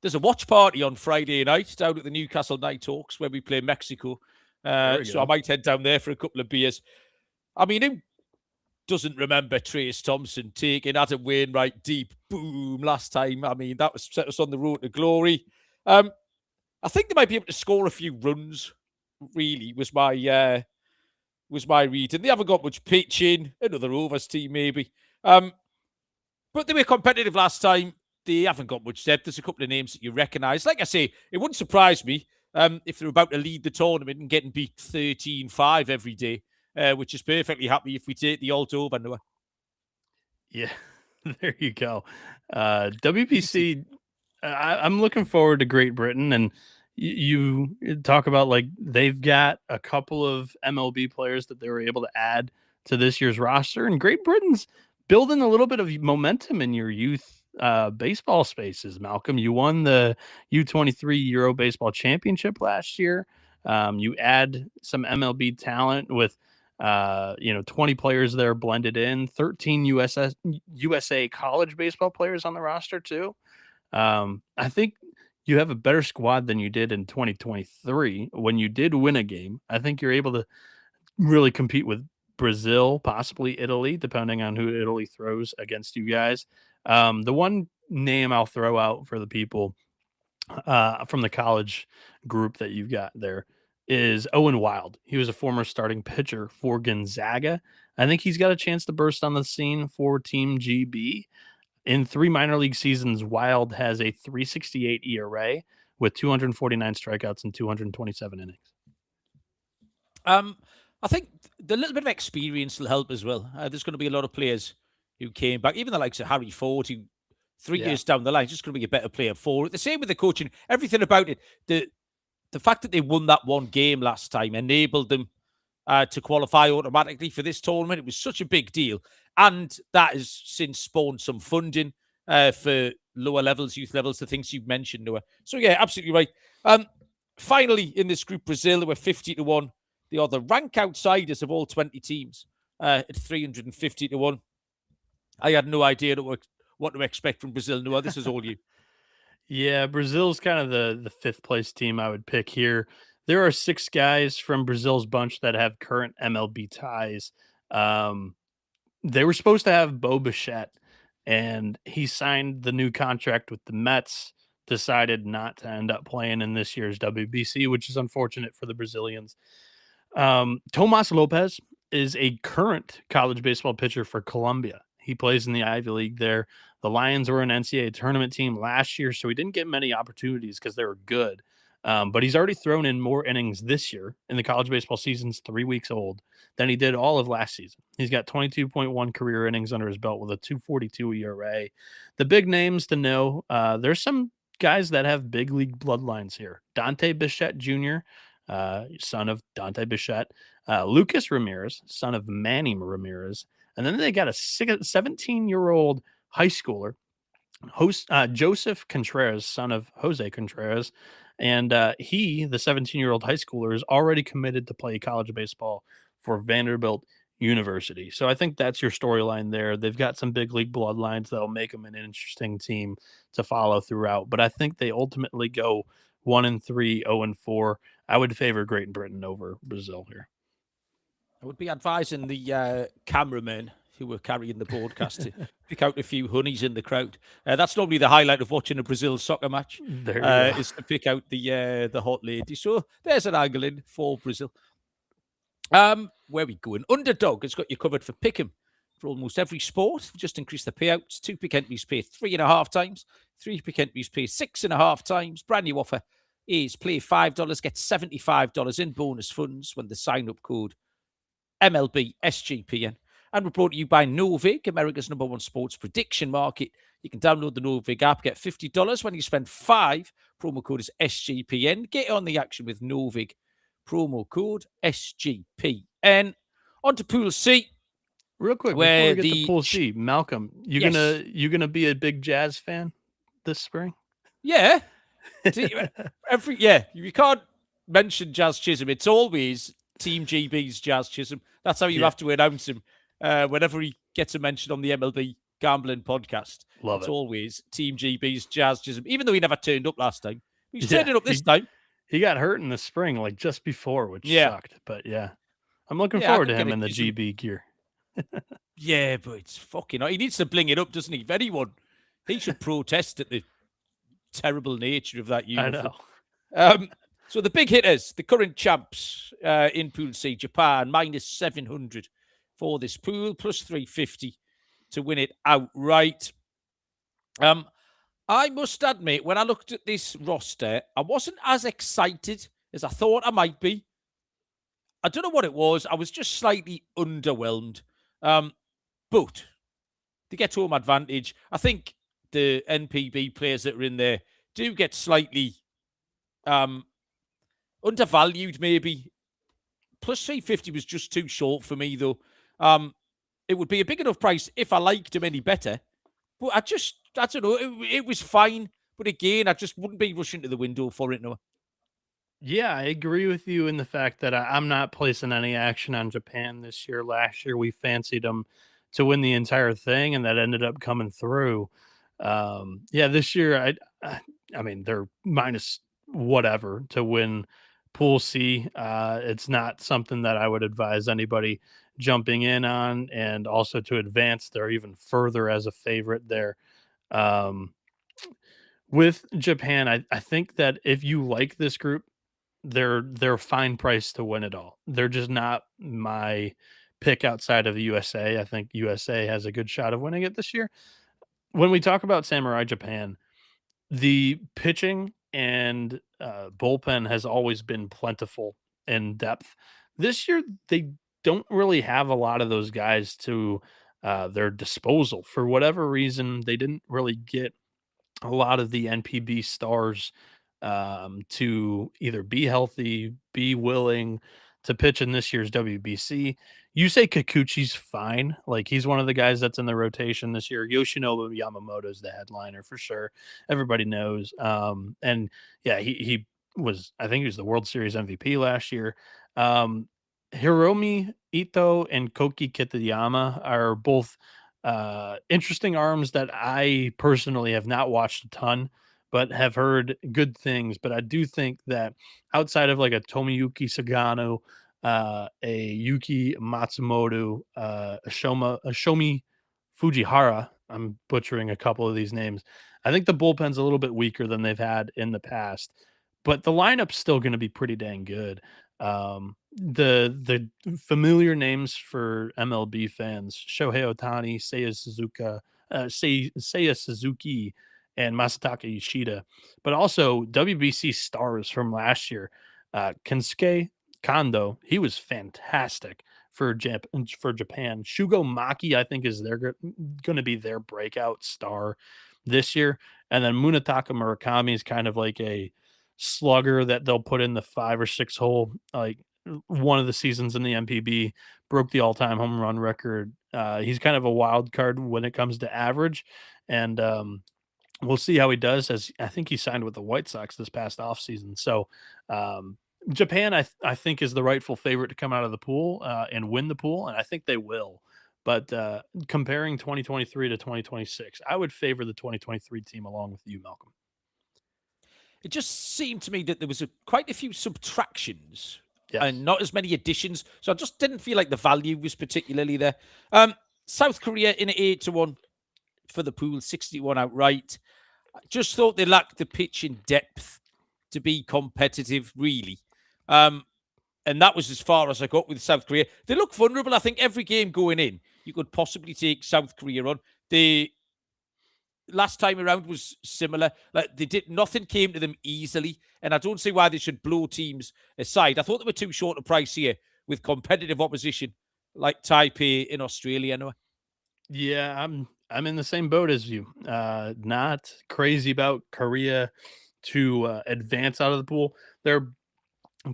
There's a watch party on Friday night down at the Newcastle Nighthawks where we play Mexico. So I might head down there for a couple of beers. I mean, who doesn't remember Trace Thompson taking Adam Wainwright deep, boom, last time? I mean, that was set us on the road to glory. I think they might be able to score a few runs, really, was my reading. They haven't got much pitching, another overs team maybe. But they were competitive last time. They haven't got much depth. There's a couple of names that you recognise. Like I say, it wouldn't surprise me if they're about to lead the tournament and getting beat 13-5 every day, which is perfectly happy if we take the alt over, Noah. Yeah, there you go. WBC, I'm looking forward to Great Britain, and you talk about, like, they've got a couple of MLB players that they were able to add to this year's roster, and Great Britain's building a little bit of momentum in your youth baseball spaces. Malcolm, you won the U23 Euro Baseball Championship last year. You add some MLB talent with 20 players there blended in, 13 USA college baseball players on the roster too. I think you have a better squad than you did in 2023 when you did win a game. I think you're able to really compete with Brazil, possibly Italy, depending on who Italy throws against you guys. The one name I'll throw out for the people from the college group that you've got there is Owen Wild. He was a former starting pitcher for Gonzaga. I think he's got a chance to burst on the scene for Team GB. In 3 minor league seasons, Wild has a 3.68 ERA with 249 strikeouts and 227 innings. I think the little bit of experience will help as well. There's going to be a lot of players who came back, even the likes of Harry Ford, who 3 years down the line is just going to be a better player for it. The same with the coaching, everything about it. The fact that they won that one game last time enabled them to qualify automatically for this tournament. It was such a big deal. And that has since spawned some funding for lower levels, youth levels, the things you've mentioned, Noah. So, yeah, absolutely right. Finally, in this group, Brazil, they were 50-1. They are the rank outsiders of all 20 teams at 350-1. I had no idea what to expect from Brazil, Noah. This is all you. Yeah, Brazil's kind of the fifth place team I would pick here. There are 6 guys from Brazil's bunch that have current MLB ties. They were supposed to have Bo Bichette, and he signed the new contract with the Mets, decided not to end up playing in this year's WBC, which is unfortunate for the Brazilians. Tomas Lopez is a current college baseball pitcher for Colombia. He plays in the Ivy League there. The Lions were an NCAA tournament team last year, so he didn't get many opportunities because they were good. But he's already thrown in more innings this year, in the college baseball season's 3 weeks old, than he did all of last season. He's got 22.1 career innings under his belt with a 2.42 ERA. The big names to know, there's some guys that have big league bloodlines here. Dante Bichette Jr., son of Dante Bichette, Lucas Ramirez, son of Manny Ramirez, and then they got a 17-year-old high schooler, Joseph Contreras, son of Jose Contreras, and he, the 17-year-old high schooler, is already committed to play college baseball for Vanderbilt University. So I think that's your storyline there. They've got some big league bloodlines that'll make them an interesting team to follow throughout. But I think they ultimately go 1-3, 0-4. I would favor Great Britain over Brazil here. I would be advising the cameramen who were carrying the broadcast to pick out a few honeys in the crowd. That's normally the highlight of watching a Brazil soccer match, is to pick out the hot lady. So there's an angle in for Brazil. Where are we going? Underdog has got you covered for pick'em for almost every sport. Just increase the payouts. 2 pick entries pay 3.5 times. 3 pick entries pay 6.5 times. Brand new offer is play $5, get $75 in bonus funds when the sign-up code MLB SGPN. And we're brought to you by Novig, America's #1 sports prediction market. You can download the Novig app, get $50 when you spend 5. Promo code is SGPN. Get on the action with Novig. Promo code SGPN. On to Pool C, Real quick before where we get to Pool C, Malcolm, yes, you gonna be a big Jazz fan this spring? yeah, See, you can't mention Jazz Chisholm. It's always Team GB's Jazz Chisholm. That's how you Yeah, have to announce him whenever he gets a mention on the MLB Gambling podcast. love It's it. always Team GB's Jazz Chisholm, even though he never turned up last time. He's Yeah, turning up this time. he got hurt in the spring, like just before, which Yeah, sucked. But yeah, I'm looking yeah, I forward could to get him a in the Chisholm. GB gear. Yeah, but it's fucking. He needs to bling it up, doesn't he? If anyone, he should protest at the terrible nature of that I uniform. know. So the big hitters, the current champs in Pool C, Japan, minus 700 for this pool, plus 350 to win it outright. I must admit, when I looked at this roster, I wasn't as excited as I thought I might be. I don't know what it was. I was just slightly underwhelmed. But they get home advantage. I think the NPB players that are in there do get slightly undervalued, maybe. Plus 350 was just too short for me, though. It would be a big enough price if I liked him any better. But I don't know. It was fine. But again, I just wouldn't be rushing to the window for it, no. Yeah, I agree with you in the fact that I'm not placing any action on Japan this year. Last year, we fancied them to win the entire thing, and that ended up coming through. Yeah, this year, I mean, they're minus whatever to win Pool C. It's not something that I would advise anybody jumping in on, and also to advance, they're even further as a favorite there. Um, with Japan, I think that if you like this group, they're a fine price to win it all. They're just not my pick outside of the USA. I think USA has a good shot of winning it this year. When we talk about Samurai Japan, the pitching and bullpen has always been plentiful in depth. This year, they don't really have a lot of those guys to their disposal. For whatever reason, they didn't really get a lot of the NPB stars to either be healthy, be willing to pitch in this year's WBC. You say Kikuchi's fine. Like he's one of the guys that's in the rotation this year. Yoshinobu Yamamoto's the headliner for sure. Everybody knows. And yeah, he was, I think he was the World Series MVP last year. Hiromi Ito and Koki Kitayama are both interesting arms that I personally have not watched a ton, but have heard good things. But I do think that outside of like a Tomiyuki Sagano, a Yuki Matsumoto, a Shomi Fujihara, I'm butchering a couple of these names. I think the bullpen's a little bit weaker than they've had in the past, but the lineup's still going to be pretty dang good. The familiar names for MLB fans: Shohei Ohtani, Seiya Suzuki, and Masataka Yoshida, but also WBC stars from last year. Kensuke Kondo, he was fantastic for Japan. Shugo Maki, I think, is going to be their breakout star this year, and then Munetaka Murakami is kind of like a slugger that they'll put in the 5 or 6 hole. Like one of the seasons in the MPB broke the all-time home run record. He's kind of a wild card when it comes to average, and we'll see how he does. As I think he signed with the White Sox this past offseason. So Japan, I think, is the rightful favorite to come out of the pool and win the pool, and I think they will. But comparing 2023 to 2026, I would favor the 2023 team along with you, Malcolm. It just seemed to me that there was quite a few subtractions Yes. and not as many additions. So I just didn't feel like the value was particularly there. South Korea in at 8-1 for the pool, 61 outright. I just thought they lacked the pitch in depth to be competitive, really. And that was as far as I got with South Korea. They look vulnerable. I think every game going in, you could possibly take South Korea on. The last time around was similar. Like nothing came to them easily, and I don't see why they should blow teams aside. I thought they were too short a price here with competitive opposition like Taipei in Australia. Anyway. Yeah, I'm in the same boat as you. Not crazy about Korea to advance out of the pool. They're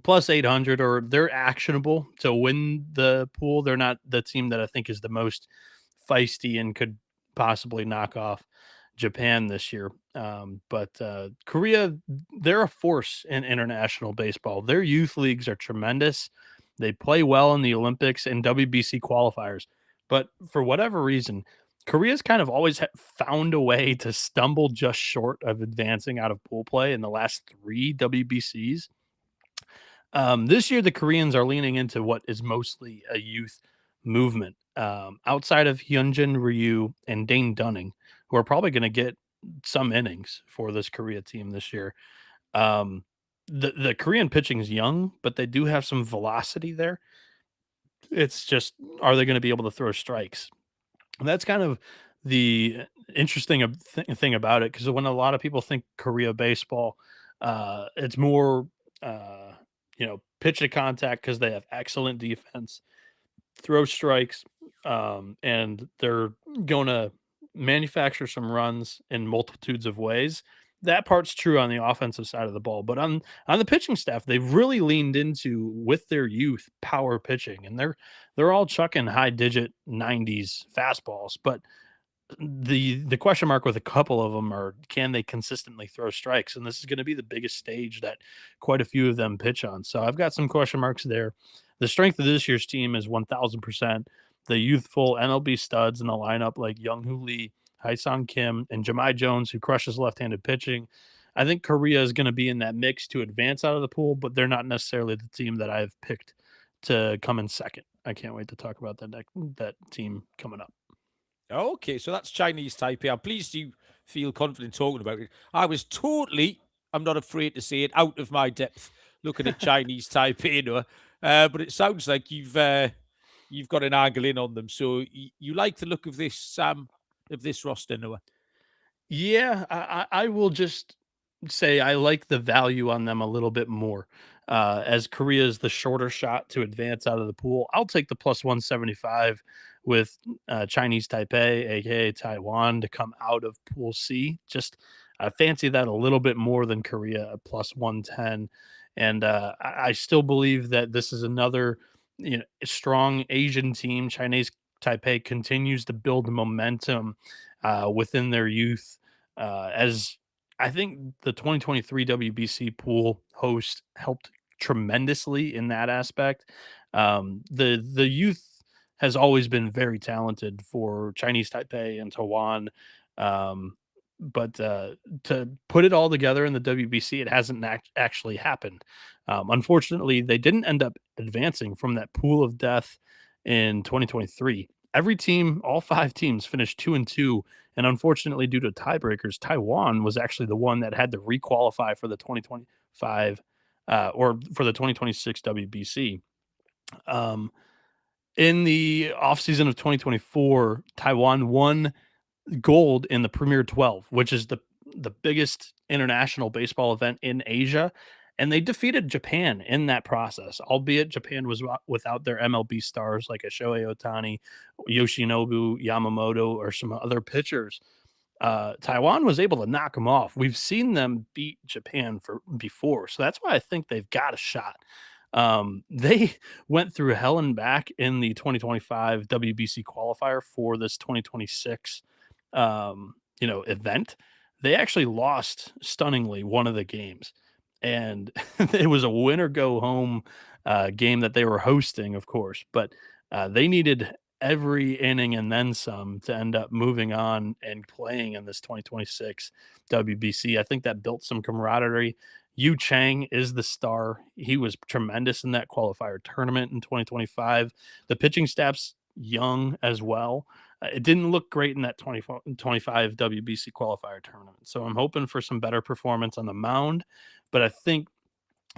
plus 800, or they're actionable to win the pool. They're not the team that I think is the most feisty and could possibly knock off Japan this year. But Korea, they're a force in international baseball. Their youth leagues are tremendous. They play well in the Olympics and WBC qualifiers. But for whatever reason, Korea's kind of always found a way to stumble just short of advancing out of pool play in the last 3 WBCs. This year, the Koreans are leaning into what is mostly a youth movement. Outside of Hyunjin Ryu and Dane Dunning, who are probably going to get some innings for this Korea team this year. Um, the Korean pitching is young, but they do have some velocity there. It's just, are they going to be able to throw strikes? And that's kind of the interesting thing about it, because when a lot of people think Korea baseball, it's more, uh, pitch to contact because they have excellent defense, throw strikes, and they're going to manufacture some runs in multitudes of ways. That part's true on the offensive side of the ball, but on the pitching staff, they've really leaned into, with their youth, power pitching, and they're all chucking high digit 90s fastballs. But the question mark with a couple of them are, can they consistently throw strikes? And this is going to be the biggest stage that quite a few of them pitch on. So I've got some question marks there. The strength of this year's team is 1000%. The youthful MLB studs in the lineup, like Young-Hoo Lee, Hae-Sung Kim, and Jahmai Jones, who crushes left-handed pitching. I think Korea is going to be in that mix to advance out of the pool, but they're not necessarily the team that I've picked to come in second. I can't wait to talk about that team coming up. Okay, so that's Chinese Taipei. I'm pleased you feel confident talking about it. I was totally, I'm not afraid to say it, out of my depth looking at Chinese Taipei, Noah. But it sounds like you've got an angle in on them. So you like the look of this roster, Noah? Yeah, I will just say I like the value on them a little bit more. As Korea is the shorter shot to advance out of the pool, I'll take the plus 175 with Chinese Taipei, aka Taiwan, to come out of Pool C. Just I fancy that a little bit more than Korea at plus 110, and I still believe that this is another strong Asian team. Chinese Taipei continues to build momentum within their youth, as I think the 2023 WBC pool host helped tremendously in that aspect. The youth has always been very talented for Chinese Taipei and Taiwan. But to put it all together in the WBC, it hasn't actually happened. Unfortunately, they didn't end up advancing from that pool of death in 2023. Every team, all 5 teams, finished 2-2, and unfortunately, due to tiebreakers, Taiwan was actually the one that had to requalify for the 2025 or for the 2026 WBC. In the offseason of 2024, Taiwan won gold in the Premier 12, which is the biggest international baseball event in Asia. And they defeated Japan in that process, albeit Japan was without their MLB stars like a Shohei Ohtani, Yoshinobu Yamamoto, or some other pitchers. Taiwan was able to knock them off. We've seen them beat Japan before, so that's why I think they've got a shot. They went through hell and back in the 2025 WBC qualifier for this 2026 event. They actually lost stunningly one of the games, and it was a win or go home game that they were hosting, of course, but they needed every inning and then some to end up moving on and playing in this 2026 WBC. I think that built some camaraderie. Yu Chang is the star. He was tremendous in that qualifier tournament in 2025. The pitching staff's young as well. It didn't look great in that 2025 WBC qualifier tournament. So I'm hoping for some better performance on the mound, but I think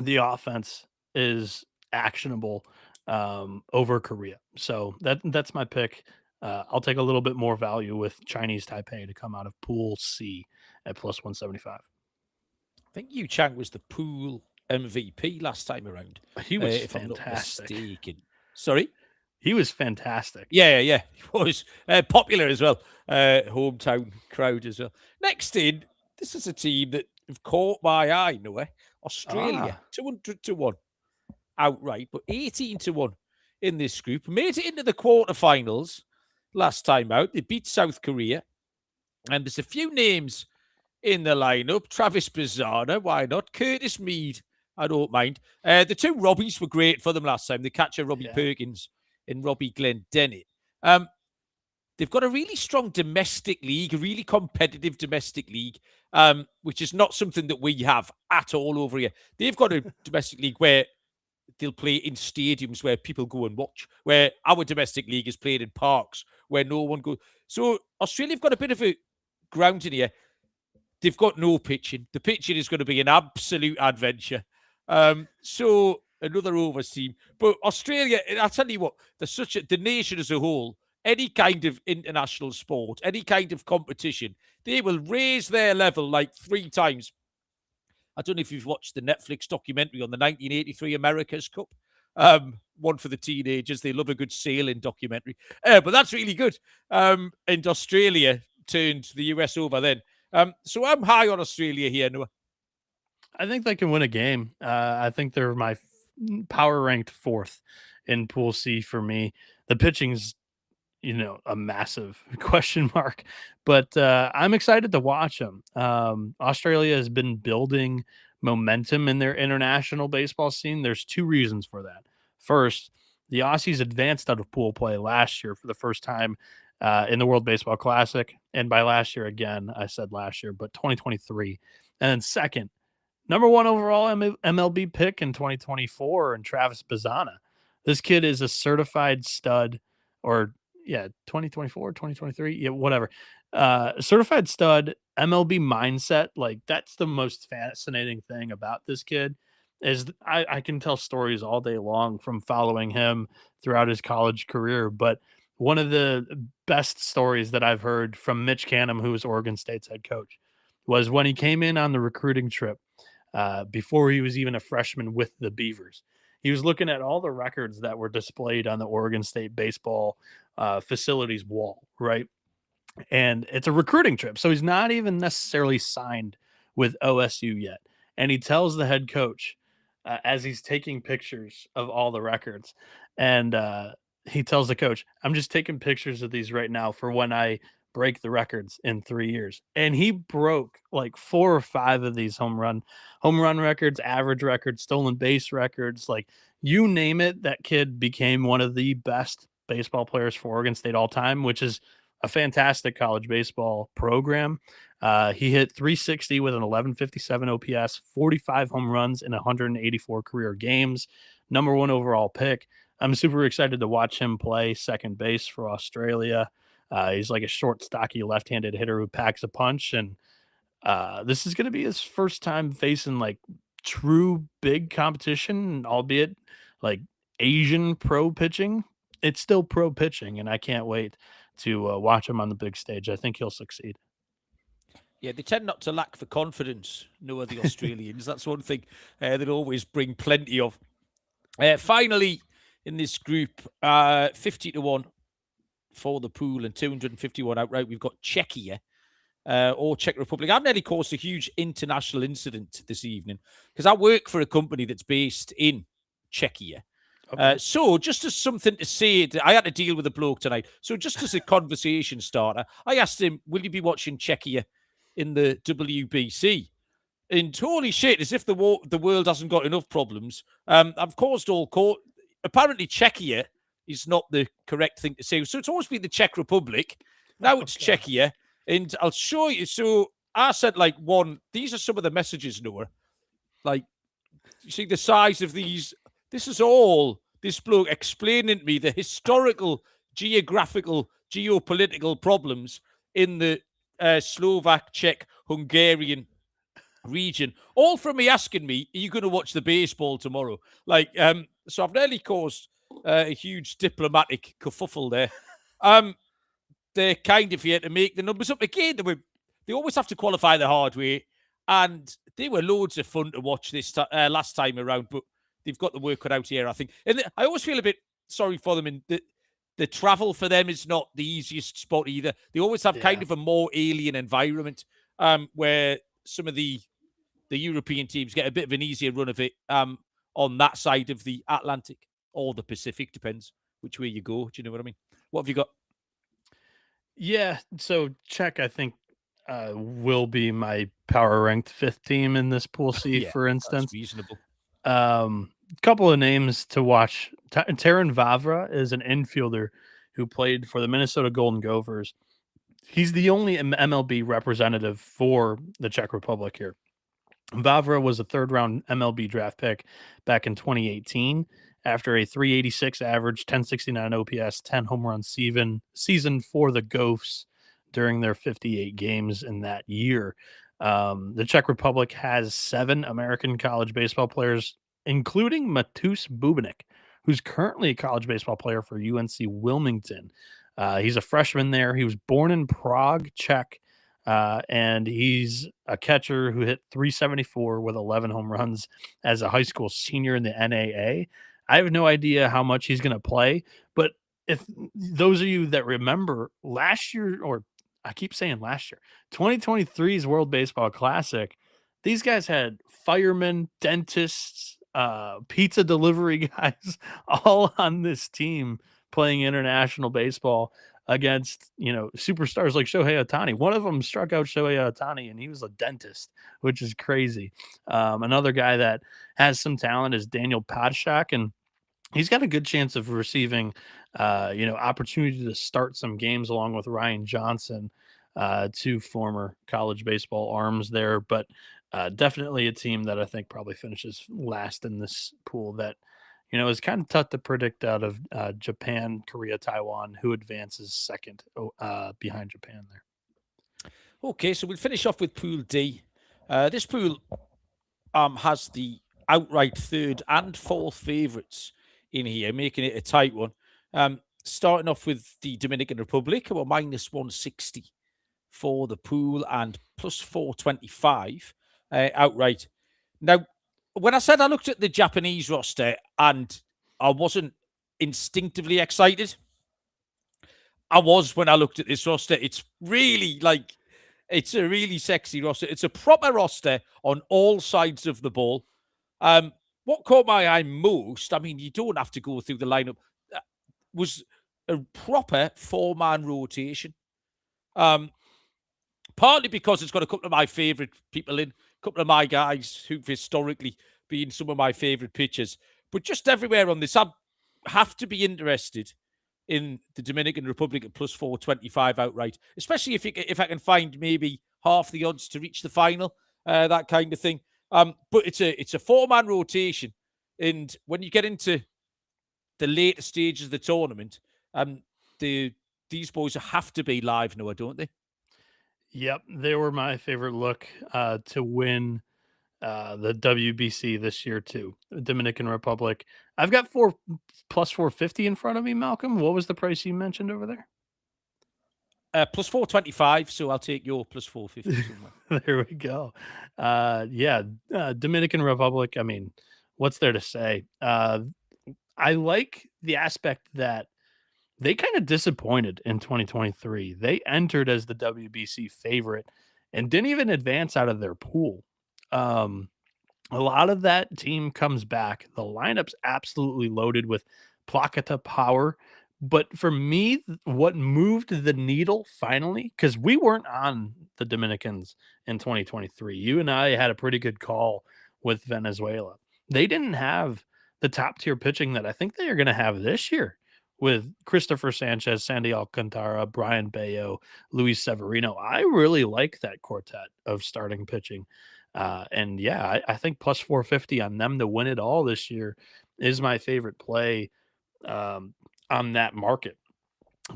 the offense is actionable over Korea. So that's my pick. I'll take a little bit more value with Chinese Taipei to come out of Pool C at plus 175. I think Yu Chang was the pool MVP last time around. He was if I'm not fantastic. mistaken. Sorry? He was fantastic. Yeah. He was popular as well. Hometown crowd as well. Next in, this is a team that have caught my eye, Noah. Australia, 200 to 1. outright, but 18-1 in this group. Made it into the quarterfinals last time out. They beat South Korea. And there's a few names in the lineup. Travis Bizarre, why not? Curtis Mead, I don't mind. The two Robbies were great for them last time. The catcher Robbie Perkins and Robbie Glendennett. They've got a really strong domestic league, a really competitive domestic league, which is not something that we have at all over here. They've got a domestic league where they'll play in stadiums where people go and watch, where our domestic league is played in parks where no one goes. So Australia have got a bit of a ground in here. They've got no pitching. The pitching is going to be an absolute adventure. So another overs team. But Australia, I'll tell you what, the nation as a whole, any kind of international sport, any kind of competition, they will raise their level like 3 times. I don't know if you've watched the Netflix documentary on the 1983 America's Cup. One for the teenagers. They love a good sailing documentary. But that's really good. And Australia turned the US over then. So I'm high on Australia here, Noah. I think they can win a game. I think they're my power ranked 4th in Pool C for me. The pitching's, a massive question mark, but I'm excited to watch them. Australia has been building momentum in their international baseball scene. There's 2 reasons for that. First, the Aussies advanced out of pool play last year for the first time in the World Baseball Classic. And by last year, again, I said last year, but 2023. And then second, number 1 overall MLB pick in 2024, and Travis Bizarre. This kid is a certified stud, or 2024, 2023, whatever. Certified stud, MLB mindset. Like, that's the most fascinating thing about this kid is I can tell stories all day long from following him throughout his college career. But one of the best stories that I've heard from Mitch Canham, who was Oregon State's head coach, was when he came in on the recruiting trip before he was even a freshman with the Beavers. He was looking at all the records that were displayed on the Oregon State baseball facilities wall, right? And it's a recruiting trip. So he's not even necessarily signed with OSU yet. And he tells the head coach as he's taking pictures of all the records. And he tells the coach, I'm just taking pictures of these right now for when I break the records in 3 years. And he broke like 4 or 5 of these home run records, average records, stolen base records, like you name it. That kid became one of the best baseball players for Oregon State all time, which is a fantastic college baseball program. He hit 360 with an 1157 OPS, 45 home runs in 184 career games, number 1 overall pick. I'm super excited to watch him play second base for Australia. He's like a short, stocky, left-handed hitter who packs a punch. And this is going to be his first time facing like true big competition, albeit like Asian pro pitching. It's still pro pitching, and I can't wait to watch him on the big stage. I think he'll succeed. Yeah, they tend not to lack the confidence, the Australians. That's one thing they always bring plenty of. Finally, in this group, 50-1 for the pool and 251 outright. We've got Czechia or Czech Republic. I've nearly caused a huge international incident this evening because I work for a company that's based in Czechia. Okay. So just as something to say, I had to deal with a bloke tonight. So just as a conversation starter, I asked him, will you be watching Czechia in the WBC? And holy shit, as if the world hasn't got enough problems. I've caused all court. Apparently Czechia is not the correct thing to say. So it's always been the Czech Republic. Now it's Czechia. And I'll show you. So I said like these are some of the messages, Noah. Like, you see the size of these. This is all this bloke explaining to me the historical, geographical, geopolitical problems in the Slovak, Czech, Hungarian region. All from me asking me, are you going to watch the baseball tomorrow? Like, so I've nearly caused a huge diplomatic kerfuffle there. They're kind of here to make the numbers up again. They always have to qualify the hard way, and they were loads of fun to watch this last time around. But they've got the work cut out here, I think. And I always feel a bit sorry for them. In the travel for them is not the easiest spot either. They always have kind of a more alien environment where some of the European teams get a bit of an easier run of it. on that side of the Atlantic or the Pacific, depends which way you go. Do you know what I mean? What have you got? Yeah, so Czech, I think, will be my power ranked fifth team in this Pool C, Yeah, for that's instance. reasonable. Couple of names to watch. Taran Vavra is an infielder who played for the Minnesota Golden Gophers. He's the only MLB representative for the Czech Republic here. Vavra was a third round MLB draft pick back in 2018 after a 386 average, 1069 OPS, 10 home run season for the Gophs during their 58 games in that year. The Czech Republic has 7 American college baseball players, including Matus Bubenik, who's currently a college baseball player for UNC Wilmington. He's a freshman there. He was born in Prague, Czech, and he's a catcher who hit 374 with 11 home runs as a high school senior in the NAA. I have no idea how much he's going to play, but if those of you that remember last year, or I keep saying last year, 2023's World Baseball Classic, these guys had firemen, dentists, pizza delivery guys all on this team playing international baseball against, superstars like Shohei Ohtani. One of them struck out Shohei Ohtani, and he was a dentist, which is crazy. Another guy that has some talent is Daniel Padshak, and he's got a good chance of receiving, opportunity to start some games along with Ryan Johnson, 2 former college baseball arms there. But definitely a team that I think probably finishes last in this pool that, is kind of tough to predict out of Japan, Korea, Taiwan, who advances second behind Japan there. Okay, so we'll finish off with Pool D. This pool has the outright third and fourth favourites in here, making it a tight one. Starting off with the Dominican Republic, who are minus 160 for the pool and plus 425 outright. Now, when I said I looked at the Japanese roster and I wasn't instinctively excited, I was when I looked at this roster. It's really it's a really sexy roster. It's a proper roster on all sides of the ball. What caught my eye most, I mean, you don't have to go through the lineup, was a proper 4-man rotation. Partly because it's got a couple of my favourite people in, a couple of my guys who've historically been some of my favourite pitchers. But just everywhere on this, I have to be interested in the Dominican Republic at plus 425 outright, especially if I can find maybe half the odds to reach the final, that kind of thing. But it's a 4-man rotation, and when you get into the later stages of the tournament, these boys have to be live now, don't they? Yep, they were my favorite look to win the WBC this year too. Dominican Republic. I've got plus 450 in front of me, Malcolm. What was the price you mentioned over there? Plus 425, so I'll take your plus 450 somewhere. There we go. Dominican Republic, I mean, what's there to say? I like the aspect that they kind of disappointed in 2023. They entered as the WBC favorite and didn't even advance out of their pool. A lot of that team comes back. The lineup's absolutely loaded with Placata power. But for me, what moved the needle finally, because we weren't on the Dominicans in 2023. You and I had a pretty good call with Venezuela. They didn't have the top tier pitching that I think they are going to have this year with Christopher Sanchez, Sandy Alcantara, Brian Bayo, Luis Severino. I really like that quartet of starting pitching. I think plus 450 on them to win it all this year is my favorite play on that market.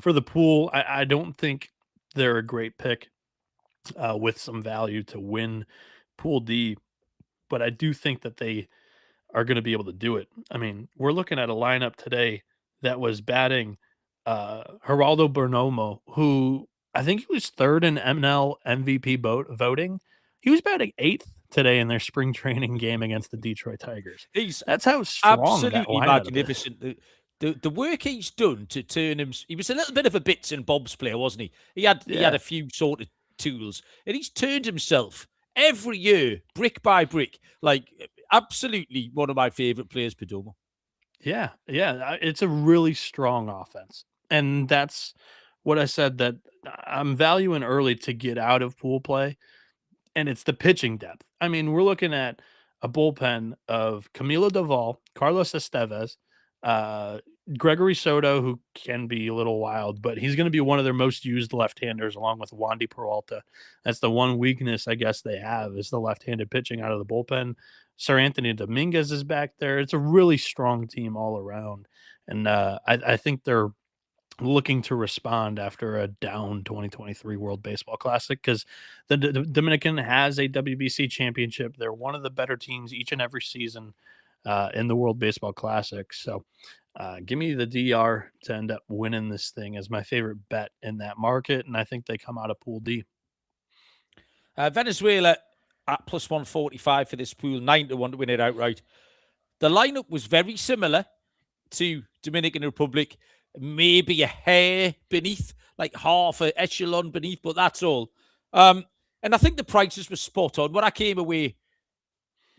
For the pool, I don't think they're a great pick with some value to win Pool D, but I do think that they are going to be able to do it. I mean, we're looking at a lineup today that was batting Geraldo Bernomo, who I think he was third in ML MVP voting. He was batting 8th today in their spring training game against the Detroit Tigers. That's how strong that Absolutely lineup magnificent. is. The work he's done to turn him, he was a little bit of a bits and bobs player, wasn't he? He had a few sort of tools, and he's turned himself every year, brick by brick. Like, absolutely one of my favourite players, Perdomo. Yeah, it's a really strong offense, and that's what I said that I'm valuing early to get out of pool play, and it's the pitching depth. I mean, we're looking at a bullpen of Camilo Doval, Carlos Estevez, uh, Gregory Soto, who can be a little wild, but he's going to be one of their most used left-handers, along with Wandy Peralta. That's the one weakness I guess they have is the left-handed pitching out of the bullpen. Sir Anthony Dominguez is back there. It's a really strong team all around, and I think they're looking to respond after a down 2023 World Baseball Classic because the Dominican has a WBC championship. They're one of the better teams each and every season in the World Baseball Classic. So give me the DR to end up winning this thing as my favorite bet in that market. And I think they come out of Pool D. Venezuela at plus 145 for this pool, 9-1 to win it outright. The lineup was very similar to Dominican Republic, maybe a hair beneath, like half an echelon beneath, but that's all. And I think the prices were spot on. What I came away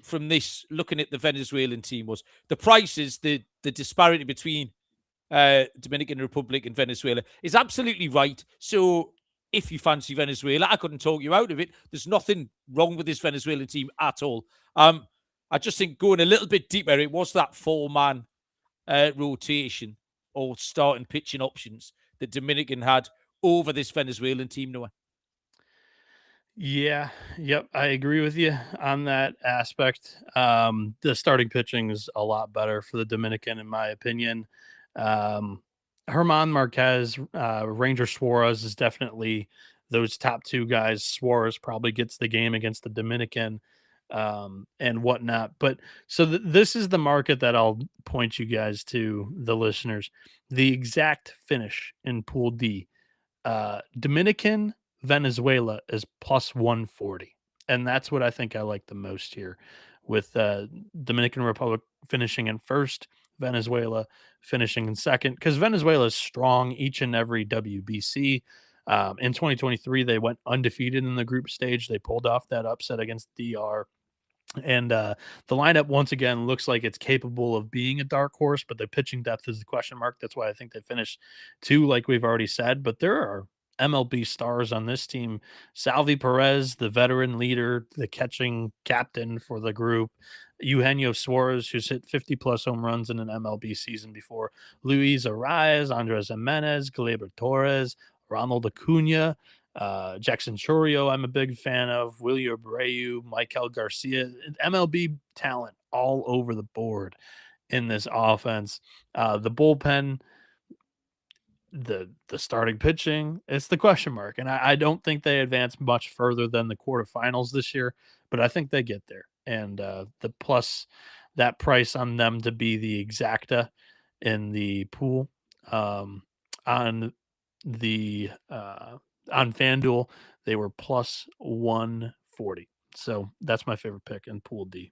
from this, looking at the Venezuelan team, was the prices, the disparity between Dominican Republic and Venezuela is absolutely right. So if you fancy Venezuela, I couldn't talk you out of it. There's nothing wrong with this Venezuelan team at all. I just think going a little bit deeper, it was that 4-man rotation or starting pitching options that Dominican had over this Venezuelan team, Noah. Yeah, yep, I agree with you on that aspect. The starting pitching is a lot better for the Dominican, in my opinion. Herman Marquez, Ranger Suarez is definitely those top two guys. Suarez probably gets the game against the Dominican and whatnot. But so this is the market that I'll point you guys to, the listeners. The exact finish in Pool D. Dominican Venezuela is plus 140. And that's what I think I like the most here, with Dominican Republic finishing in first, Venezuela finishing in second, because Venezuela is strong each and every WBC. In 2023, they went undefeated in the group stage. They pulled off that upset against DR. And the lineup once again looks like it's capable of being a dark horse, but the pitching depth is the question mark. That's why I think they finished two, like we've already said. But there are MLB stars on this team. Salvi Perez, the veteran leader, the catching captain for the group. Eugenio Suarez, who's hit 50 plus home runs in an MLB season before. Luis Arias, Andres Jimenez, Gleyber Torres, Ronald Acuna. Jackson Churio, I'm a big fan of. William Abreu, Michael Garcia, MLB talent all over the board in this offense. The bullpen, the starting pitching, it's the question mark. And I don't think they advance much further than the quarterfinals this year, but I think they get there. And the plus that price on them to be the exacta in the pool on the on FanDuel, they were plus 140. So that's my favorite pick in Pool D.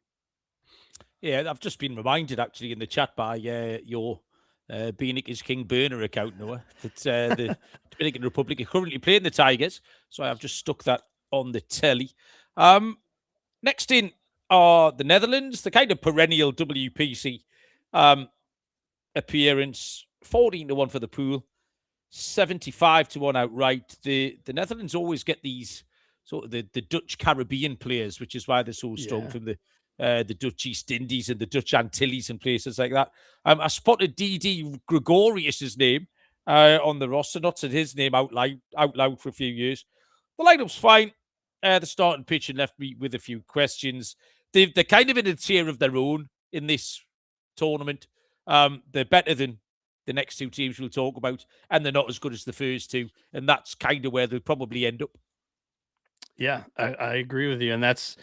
Yeah, I've just been reminded actually in the chat by your Beanick is King burner account, Noah, that the Dominican Republic are currently playing the Tigers. So I've just stuck that on the telly. Next in are the Netherlands, the kind of perennial WPC appearance, 14-1 for the pool. 75-1 outright. The Netherlands always get these sort of the Dutch Caribbean players, which is why they're so strong from the Dutch East Indies and the Dutch Antilles and places like that. I spotted D.D. Gregorius's name on the roster, not said his name out loud for a few years. The lineup's fine. The starting pitching left me with a few questions. They're kind of in a tier of their own in this tournament. They're better than the next two teams we'll talk about, and they're not as good as the first two, and that's kind of where they'll probably end up. Yeah, I agree with you, and that's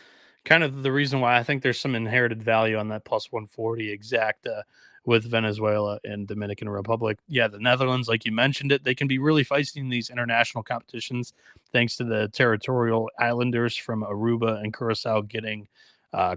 kind of the reason why I think there's some inherited value on that plus 140 exacta with Venezuela and Dominican Republic. Yeah, the Netherlands, like you mentioned it, they can be really feisty in these international competitions thanks to the territorial islanders from Aruba and Curacao getting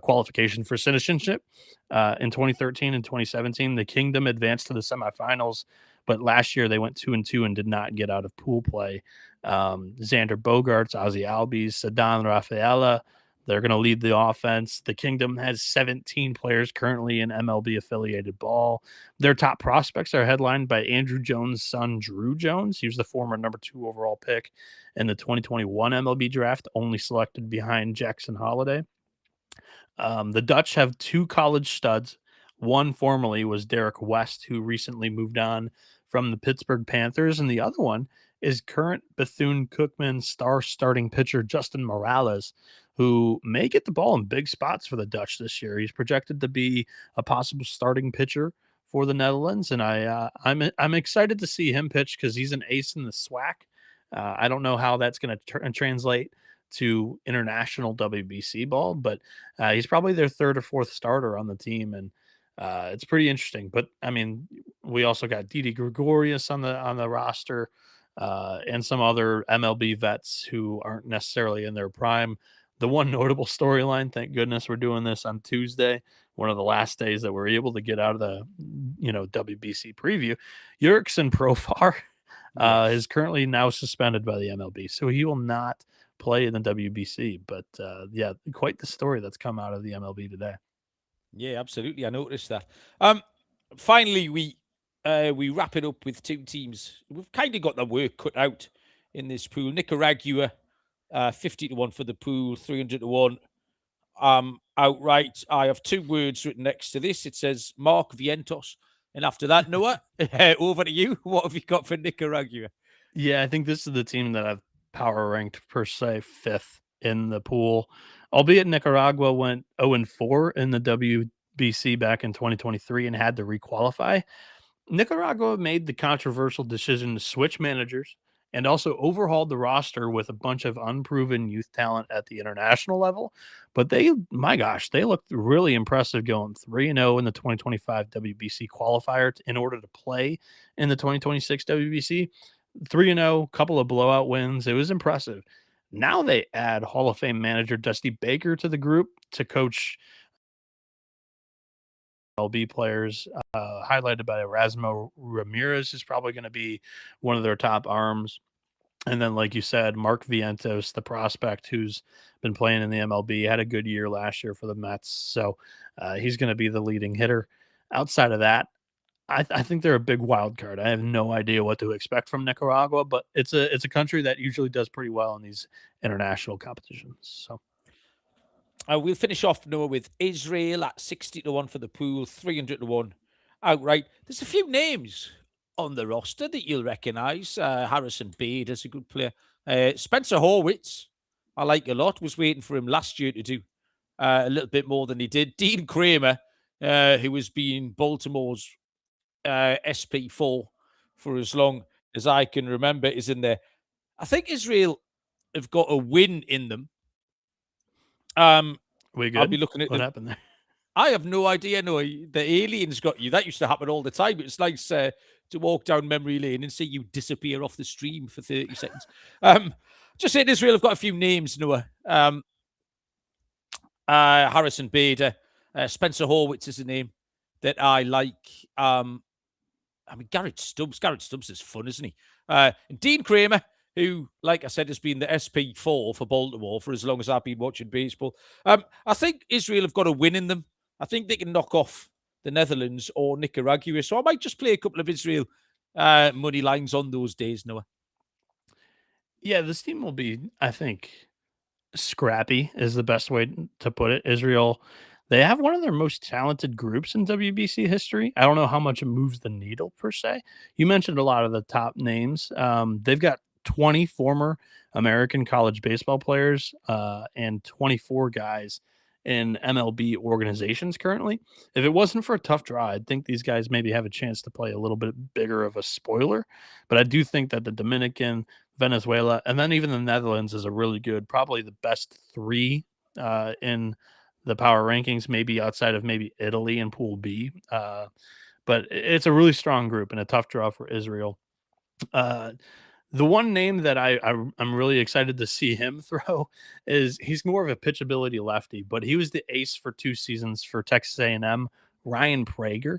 qualification for citizenship. In 2013 and 2017, the Kingdom advanced to the semifinals, but last year they went 2-2 and did not get out of pool play. Xander Bogaerts, Ozzy Albies, Sadan Rafaela, They're going to lead the offense. The Kingdom has 17 players currently in MLB affiliated ball. Their top prospects are headlined by Andrew Jones' son, Drew Jones. He was the former number 2 overall pick in the 2021 MLB draft, only selected behind Jackson Holiday. The Dutch have 2 college studs. One formerly was Derek West, who recently moved on from the Pittsburgh Panthers, and the other one is current Bethune-Cookman star starting pitcher Justin Morales, who may get the ball in big spots for the Dutch this year. He's projected to be a possible starting pitcher for the Netherlands, and I'm excited to see him pitch because he's an ace in the SWAC. I don't know how that's going to translate to international WBC ball, but he's probably their 3rd or 4th starter on the team, and it's pretty interesting. But I mean, we also got Didi Gregorius on the roster, and some other MLB vets who aren't necessarily in their prime. The one notable storyline, thank goodness we're doing this on Tuesday, one of the last days that we're able to get out of the WBC preview. Jurickson Profar Yes. is currently now suspended by the MLB, so he will not play in the WBC. But yeah, quite the story that's come out of the MLB today. Yeah, absolutely. I noticed that. Finally, we wrap it up with 2 teams. We've kind of got the work cut out in this pool. Nicaragua, 50-1 for the pool, 300-1 outright. I have 2 words written next to this. It says Mark Vientos. And after that, Noah, over to you. What have you got for Nicaragua? Yeah, I think this is the team that I've power ranked per se 5th in the pool, albeit Nicaragua went 0-4 in the WBC back in 2023 and had to requalify. Nicaragua made the controversial decision to switch managers and also overhauled the roster with a bunch of unproven youth talent at the international level. But my gosh, they looked really impressive going 3-0 in the 2025 WBC qualifier in order to play in the 2026 WBC. 3-0, couple of blowout wins. It was impressive. Now they add Hall of Fame manager Dusty Baker to the group to coach LB players, highlighted by Erasmo Ramirez is probably going to be one of their top arms. And then, like you said, Mark Vientos, the prospect who's been playing in the MLB, had a good year last year for the Mets. So he's going to be the leading hitter. Outside of that, I think they're a big wild card. I have no idea what to expect from Nicaragua, but it's a country that usually does pretty well in these international competitions. So We'll finish off, Noah, with Israel at 60-1 for the pool, 300-1 outright. There's a few names on the roster that you'll recognise. Harrison Bade is a good player. Spencer Horwitz, I like a lot. Was waiting for him last year to do a little bit more than he did. Dean Kramer, who has been Baltimore's SP4 for as long as I can remember, is in there. I think Israel have got a win in them. we good? I'll be looking at What them. happened there? I have no idea. No, the aliens got you. That used to happen all the time. It's nice to walk down memory lane and see you disappear off the stream for 30 seconds. Just saying, Israel have got a few names, Noah. Harrison Bader, Spencer Horwitz is a name that I like. I mean, Garrett Stubbs. Garrett Stubbs is fun, isn't he? And Dean Kramer, who, like I said, has been the SP4 for Baltimore for as long as I've been watching baseball. I think Israel have got a win in them. I think they can knock off the Netherlands or Nicaragua. So I might just play a couple of Israel money lines on those days, Noah. Yeah, this team will be, I think, scrappy is the best way to put it. Israel, they have one of their most talented groups in WBC history. I don't know how much it moves the needle per se. You mentioned a lot of the top names. They've got 20 former American college baseball players and 24 guys in MLB organizations currently. If it wasn't for a tough draw, I'd think these guys maybe have a chance to play a little bit bigger of a spoiler. But I do think that the Dominican, Venezuela, and then even the Netherlands is a really good, probably the best 3 in the power rankings, maybe outside of maybe Italy in Pool B. But it's a really strong group and a tough draw for Israel. The one name that I'm really excited to see him throw is he's more of a pitchability lefty, but he was the ace for 2 seasons for Texas A&M, Ryan Prager.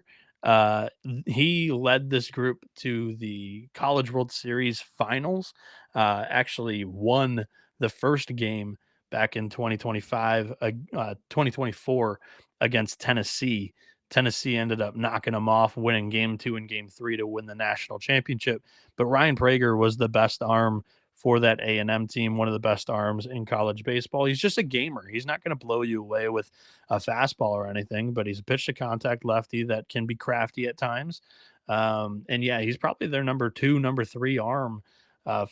He led this group to the College World Series finals, actually won the first game back in 2024 against Tennessee. Tennessee ended up knocking them off, winning game 2 and game 3 to win the national championship. But Ryan Prager was the best arm for that A&M team, one of the best arms in college baseball. He's just a gamer. He's not going to blow you away with a fastball or anything, but he's a pitch to contact lefty that can be crafty at times. And yeah, he's probably their number 2, number 3 arm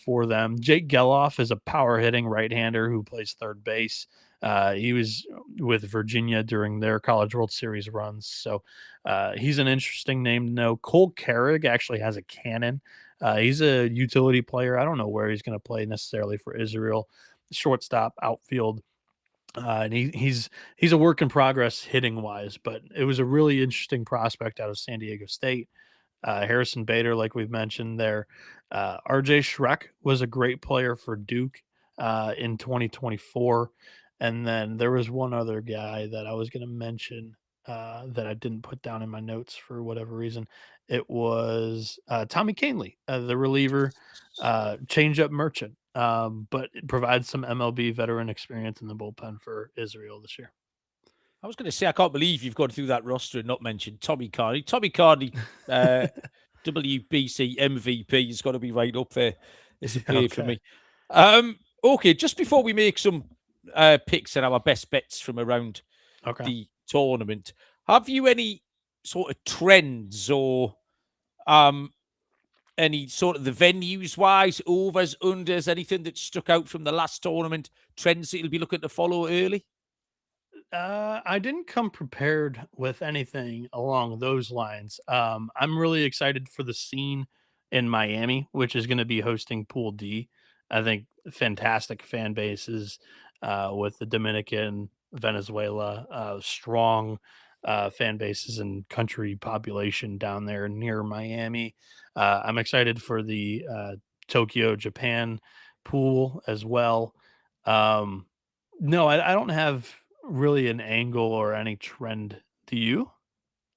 for them. Jake Geloff is a power hitting right-hander who plays third base. He was with Virginia during their College World Series runs. So he's an interesting name to know. Cole Carrig actually has a cannon. He's a utility player. I don't know where he's going to play necessarily for Israel. Shortstop, outfield. And he's a work in progress hitting wise, but it was a really interesting prospect out of San Diego State. Harrison Bader, like we've mentioned there. RJ Schreck was a great player for Duke in 2024. And then there was one other guy that I was going to mention that I didn't put down in my notes for whatever reason. It was Tommy Canley, the reliever, change-up merchant, but it provides some MLB veteran experience in the bullpen for Israel this year. I was going to say, I can't believe you've gone through that roster and not mentioned Tommy Carney. Tommy Carney, WBC MVP, has got to be right up there as a player for me. Okay, just before we make some picks and our best bets from around the tournament, have you any sort of trends or any sort of the venues wise, overs, unders, anything that stuck out from the last tournament, trends that you'll be looking to follow early? I didn't come prepared with anything along those lines. I'm really excited for the scene in Miami, which is going to be hosting Pool D. I think fantastic fan bases with the Dominican, Venezuela, strong fan bases and country population down there near Miami. I'm excited for the Tokyo, Japan pool as well. No, I don't have really an angle or any trend. Do you?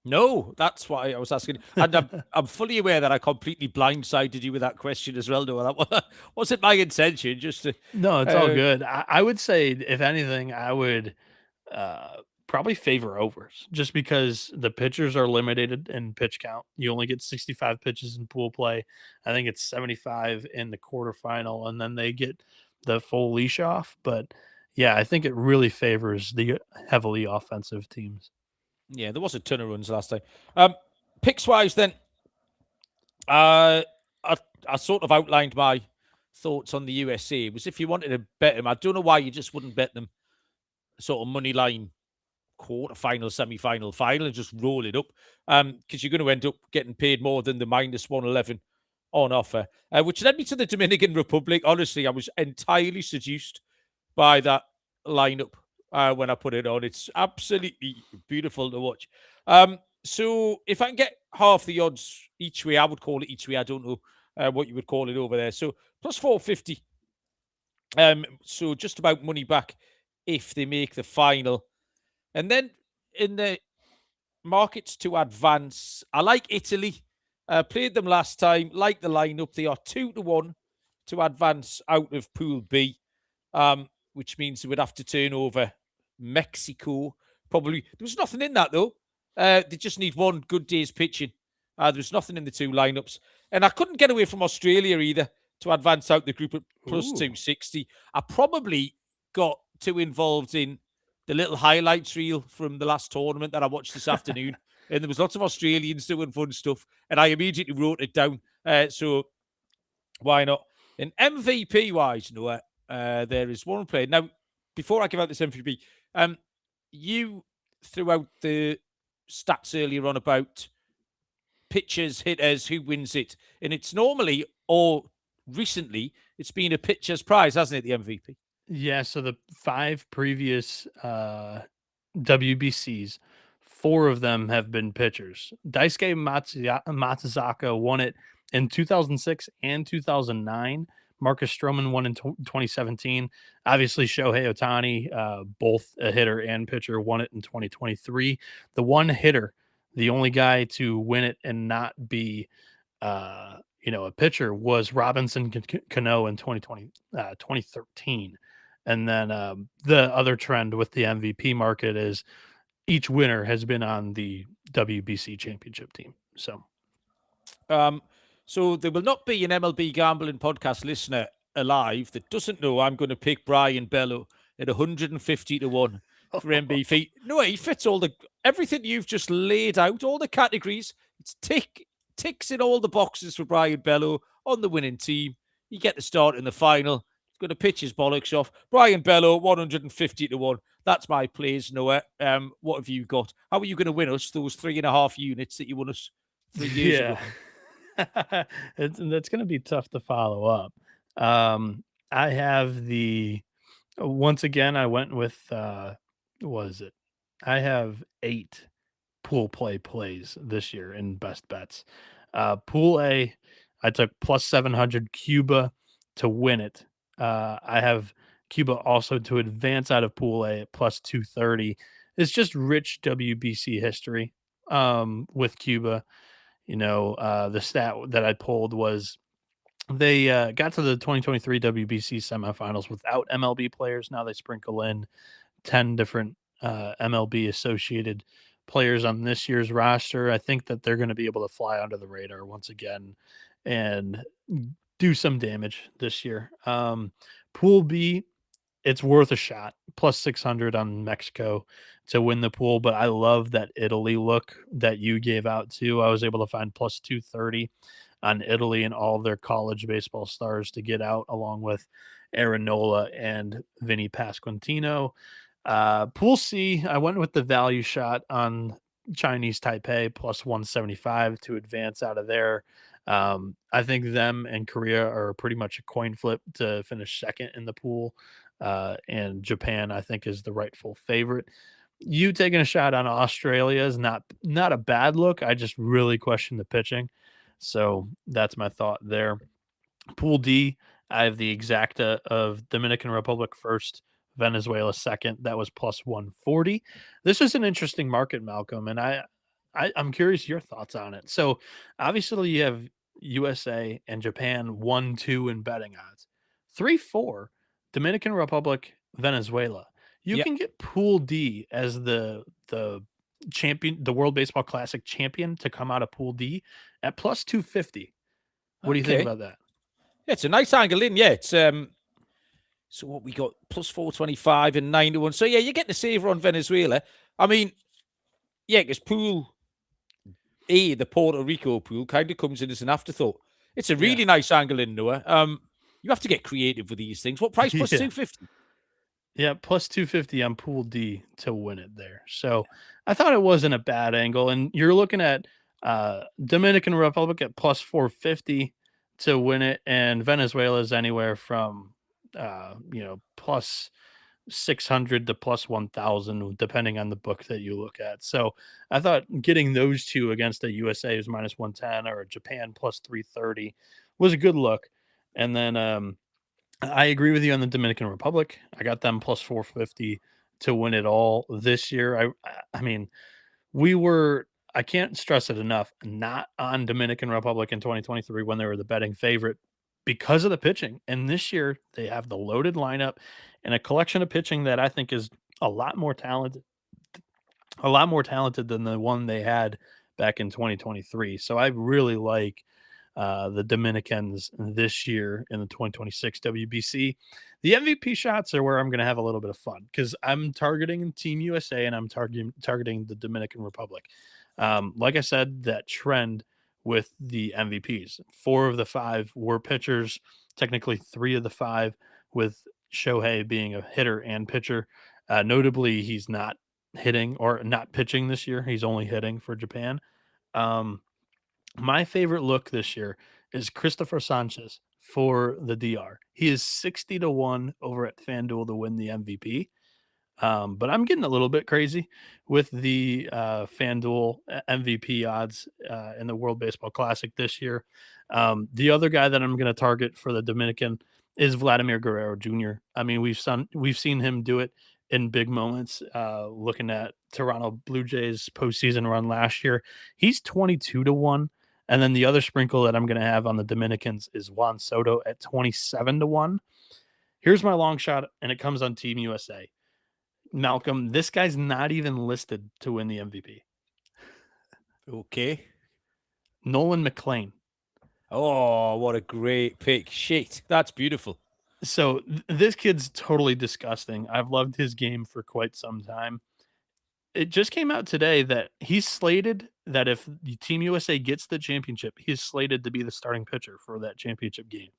No, that's why I was asking. And I'm fully aware that I completely blindsided you with that question as well. No, that wasn't my intention. Just to, No, it's all good. I would say, if anything, I would probably favor overs just because the pitchers are limited in pitch count. You only get 65 pitches in pool play. I think it's 75 in the quarterfinal, and then they get the full leash off. But yeah, I think it really favors the heavily offensive teams. Yeah, there was a ton of runs last time. Picks wise, then, I sort of outlined my thoughts on the USA. It was if you wanted to bet them, I don't know why you just wouldn't bet them sort of money line, quarter-final, semi-final, final, and just roll it up, because you're going to end up getting paid more than the minus 111 on offer, which led me to the Dominican Republic. Honestly, I was entirely seduced by that lineup when I put it on. It's absolutely beautiful to watch. So if I can get half the odds each way, I would call it each way. I don't know what you would call it over there. So plus 450. So just about money back if they make the final. And then in the markets to advance, I like Italy. Played them last time. Like the lineup. They are 2-1 to advance out of Pool B, which means they would have to turn over Mexico. Probably. There was nothing in that, though. They just need one good day's pitching. There was nothing in the two lineups. And I couldn't get away from Australia either to advance out the group at plus 260. I probably got too involved in the little highlights reel from the last tournament that I watched this afternoon. And there was lots of Australians doing fun stuff. And I immediately wrote it down. So why not? And MVP-wise, Noah, there is one player. Now, before I give out this MVP, you threw out the stats earlier on about pitchers, hitters, who wins it. And it's normally, or recently, it's been a pitcher's prize, hasn't it, the MVP? Yeah, so the 5 previous WBCs, 4 of them have been pitchers. Daisuke Matsuzaka won it in 2006 and 2009. Marcus Stroman won in 2017. Obviously, Shohei Ohtani, both a hitter and pitcher, won it in 2023. The one hitter, the only guy to win it and not be a pitcher, was Robinson Cano in 2013. And then the other trend with the MVP market is each winner has been on the WBC championship team. Um, so there will not be an MLB gambling podcast listener alive that doesn't know I'm going to pick Brian Bello at 150 to 1 for MVP. No, he fits everything you've just laid out, all the categories. It's ticks in all the boxes for Brian Bello on the winning team. You get the start in the final. He's going to pitch his bollocks off. Brian Bello, 150 to 1. That's my plays, Noah. What have you got? How are you going to win us those 3.5 units that you won us 3 years ago? That's going to be tough to follow up. I have once again, I went with, what is it? I have 8 pool play plays this year in best bets. Pool A, I took plus 700 Cuba to win it. I have Cuba also to advance out of Pool A at plus 230. It's just rich WBC history with Cuba. The stat that I pulled was they got to the 2023 WBC semifinals without MLB players. Now they sprinkle in 10 different MLB associated players on this year's roster. I think that they're going to be able to fly under the radar once again and do some damage this year. Pool B, it's worth a shot. Plus 600 on Mexico to win the pool, but I love that Italy look that you gave out too. I was able to find plus 230 on Italy and all of their college baseball stars to get out, along with Aaron Nola and Vinny Pasquantino. Pool C, I went with the value shot on Chinese Taipei plus 175 to advance out of there. I think them and Korea are pretty much a coin flip to finish second in the pool. And Japan, I think, is the rightful favorite. You taking a shot on Australia is not a bad look. I just really question the pitching. So that's my thought there. Pool D, I have the exacta of Dominican Republic first, Venezuela second. That was plus 140. This is an interesting market, Malcolm, and I'm curious your thoughts on it. So obviously you have USA and Japan 1-2 in betting odds. 3-4, Dominican Republic, Venezuela. You Yeah. can get Pool D as the champion, the World Baseball Classic champion to come out of Pool D at plus 250. What do you think Okay. about that? Yeah, it's a nice angle in. Yeah, it's so what we got plus 425 and 9 to 1. So yeah, you're getting a saver on Venezuela. I mean, yeah, because pool A, the Puerto Rico pool, kind of comes in as an afterthought. It's a really nice angle in, Noah. You have to get creative with these things. What price plus 250? Yeah, plus 250 on Pool D to win it there. So I thought it wasn't a bad angle. And you're looking at Dominican Republic at plus 450 to win it. And Venezuela is anywhere from, plus 600 to plus 1,000, depending on the book that you look at. So I thought getting those two against a USA who's minus 110 or a Japan plus 330 was a good look. And then I agree with you on the Dominican Republic. I got them plus 450 to win it all this year. I mean, we were, I can't stress it enough, not on Dominican Republic in 2023 when they were the betting favorite because of the pitching. And this year they have the loaded lineup and a collection of pitching that I think is a lot more talented than the one they had back in 2023. So I really like the Dominicans this year in the 2026 WBC. The MVP shots are where I'm going to have a little bit of fun because I'm targeting Team USA and I'm targeting the Dominican Republic. Like I said, that trend with the MVPs, 4 of the 5 were pitchers, technically 3 of the 5 with Shohei being a hitter and pitcher. Notably, he's not hitting or not pitching this year. He's only hitting for Japan. My favorite look this year is Christopher Sanchez for the DR. He is 60 to 1 over at FanDuel to win the MVP. But I'm getting a little bit crazy with the FanDuel MVP odds in the World Baseball Classic this year. The other guy that I'm going to target for the Dominican is Vladimir Guerrero Jr. I mean, we've seen him do it in big moments. Looking at Toronto Blue Jays postseason run last year, he's 22 to 1. And then the other sprinkle that I'm going to have on the Dominicans is Juan Soto at 27 to 1. Here's my long shot, and it comes on Team USA. Malcolm, this guy's not even listed to win the MVP. Okay. Nolan McLean. Oh, what a great pick. Shit, that's beautiful. So this kid's totally disgusting. I've loved his game for quite some time. It just came out today that he's slated that if the Team USA gets the championship, he's slated to be the starting pitcher for that championship game.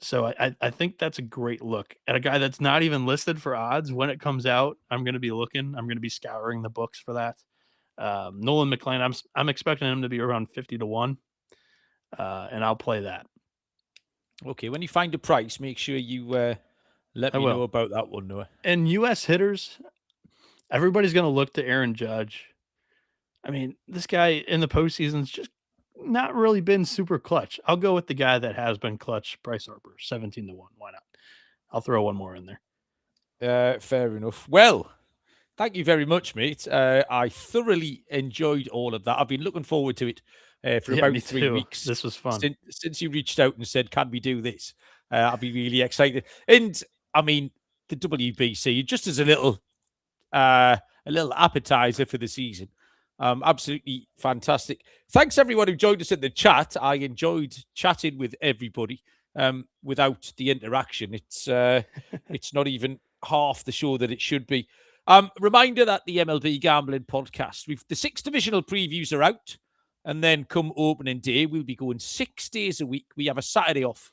So I think that's a great look at a guy that's not even listed for odds. When it comes out, I'm going to be looking. I'm going to be scouring the books for that. Nolan McLean, I'm expecting him to be around 50-1, and I'll play that. Okay, when you find a price, make sure you let me know about that one, Noah. And U.S. hitters, everybody's going to look to Aaron Judge. I mean, this guy in the postseason's just not really been super clutch. I'll go with the guy that has been clutch, Bryce Harper, 17-1. Why not? I'll throw one more in there. Fair enough. Well, thank you very much, mate. I thoroughly enjoyed all of that. I've been looking forward to it for about 3 weeks. This was fun. Since you reached out and said, can we do this? I'll be really excited. And, I mean, the WBC, just as a little appetizer for the season. Absolutely fantastic. Thanks, everyone who joined us in the chat. I enjoyed chatting with everybody without the interaction. It's not even half the show that it should be. Reminder that the MLB Gambling Podcast, the 6 divisional previews are out. And then come opening day, we'll be going 6 days a week. We have a Saturday off,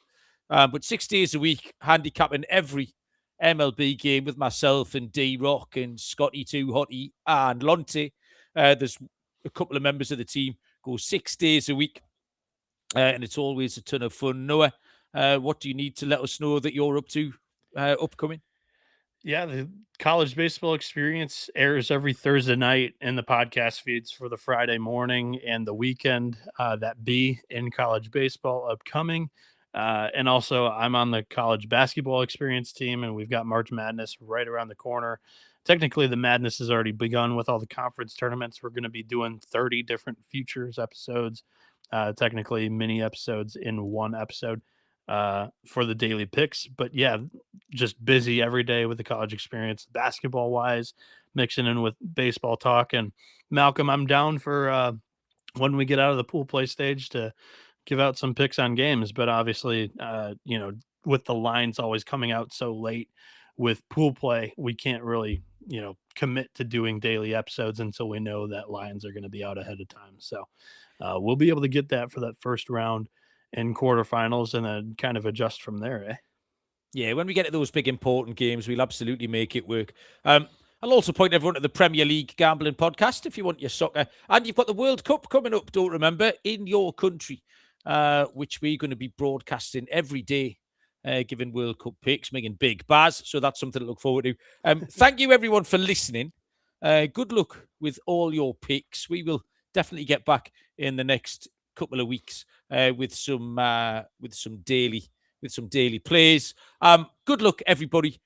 but 6 days a week, handicapping every MLB game with myself and D-Rock and Scotty Too Hottie and Lonte. There's a couple of members of the team go 6 days a week, and it's always a ton of fun. Noah, what do you need to let us know that you're up to upcoming? Yeah, the college baseball experience airs every Thursday night in the podcast feeds for the Friday morning and the weekend. That be in college baseball upcoming. And also, I'm on the college basketball experience team, and we've got March Madness right around the corner. Technically, the madness has already begun with all the conference tournaments. We're going to be doing 30 different futures episodes, technically mini episodes in one episode for the daily picks. But yeah, just busy every day with the college experience, basketball wise, mixing in with baseball talk. And Malcolm, I'm down for when we get out of the pool play stage to give out some picks on games. But obviously, with the lines always coming out so late with pool play, we can't really, commit to doing daily episodes until we know that lines are going to be out ahead of time. So we'll be able to get that for that first round in quarterfinals and then kind of adjust from there. Yeah, when we get to those big important games, we'll absolutely make it work. I'll also point everyone to the Premier League Gambling Podcast if you want your soccer. And you've got the World Cup coming up, don't remember, in your country, which we're going to be broadcasting every day, giving World Cup picks, making big bars. So that's something to look forward to. Thank you, everyone, for listening. Good luck with all your picks. We will definitely get back in the next couple of weeks with some daily plays. Good luck, everybody.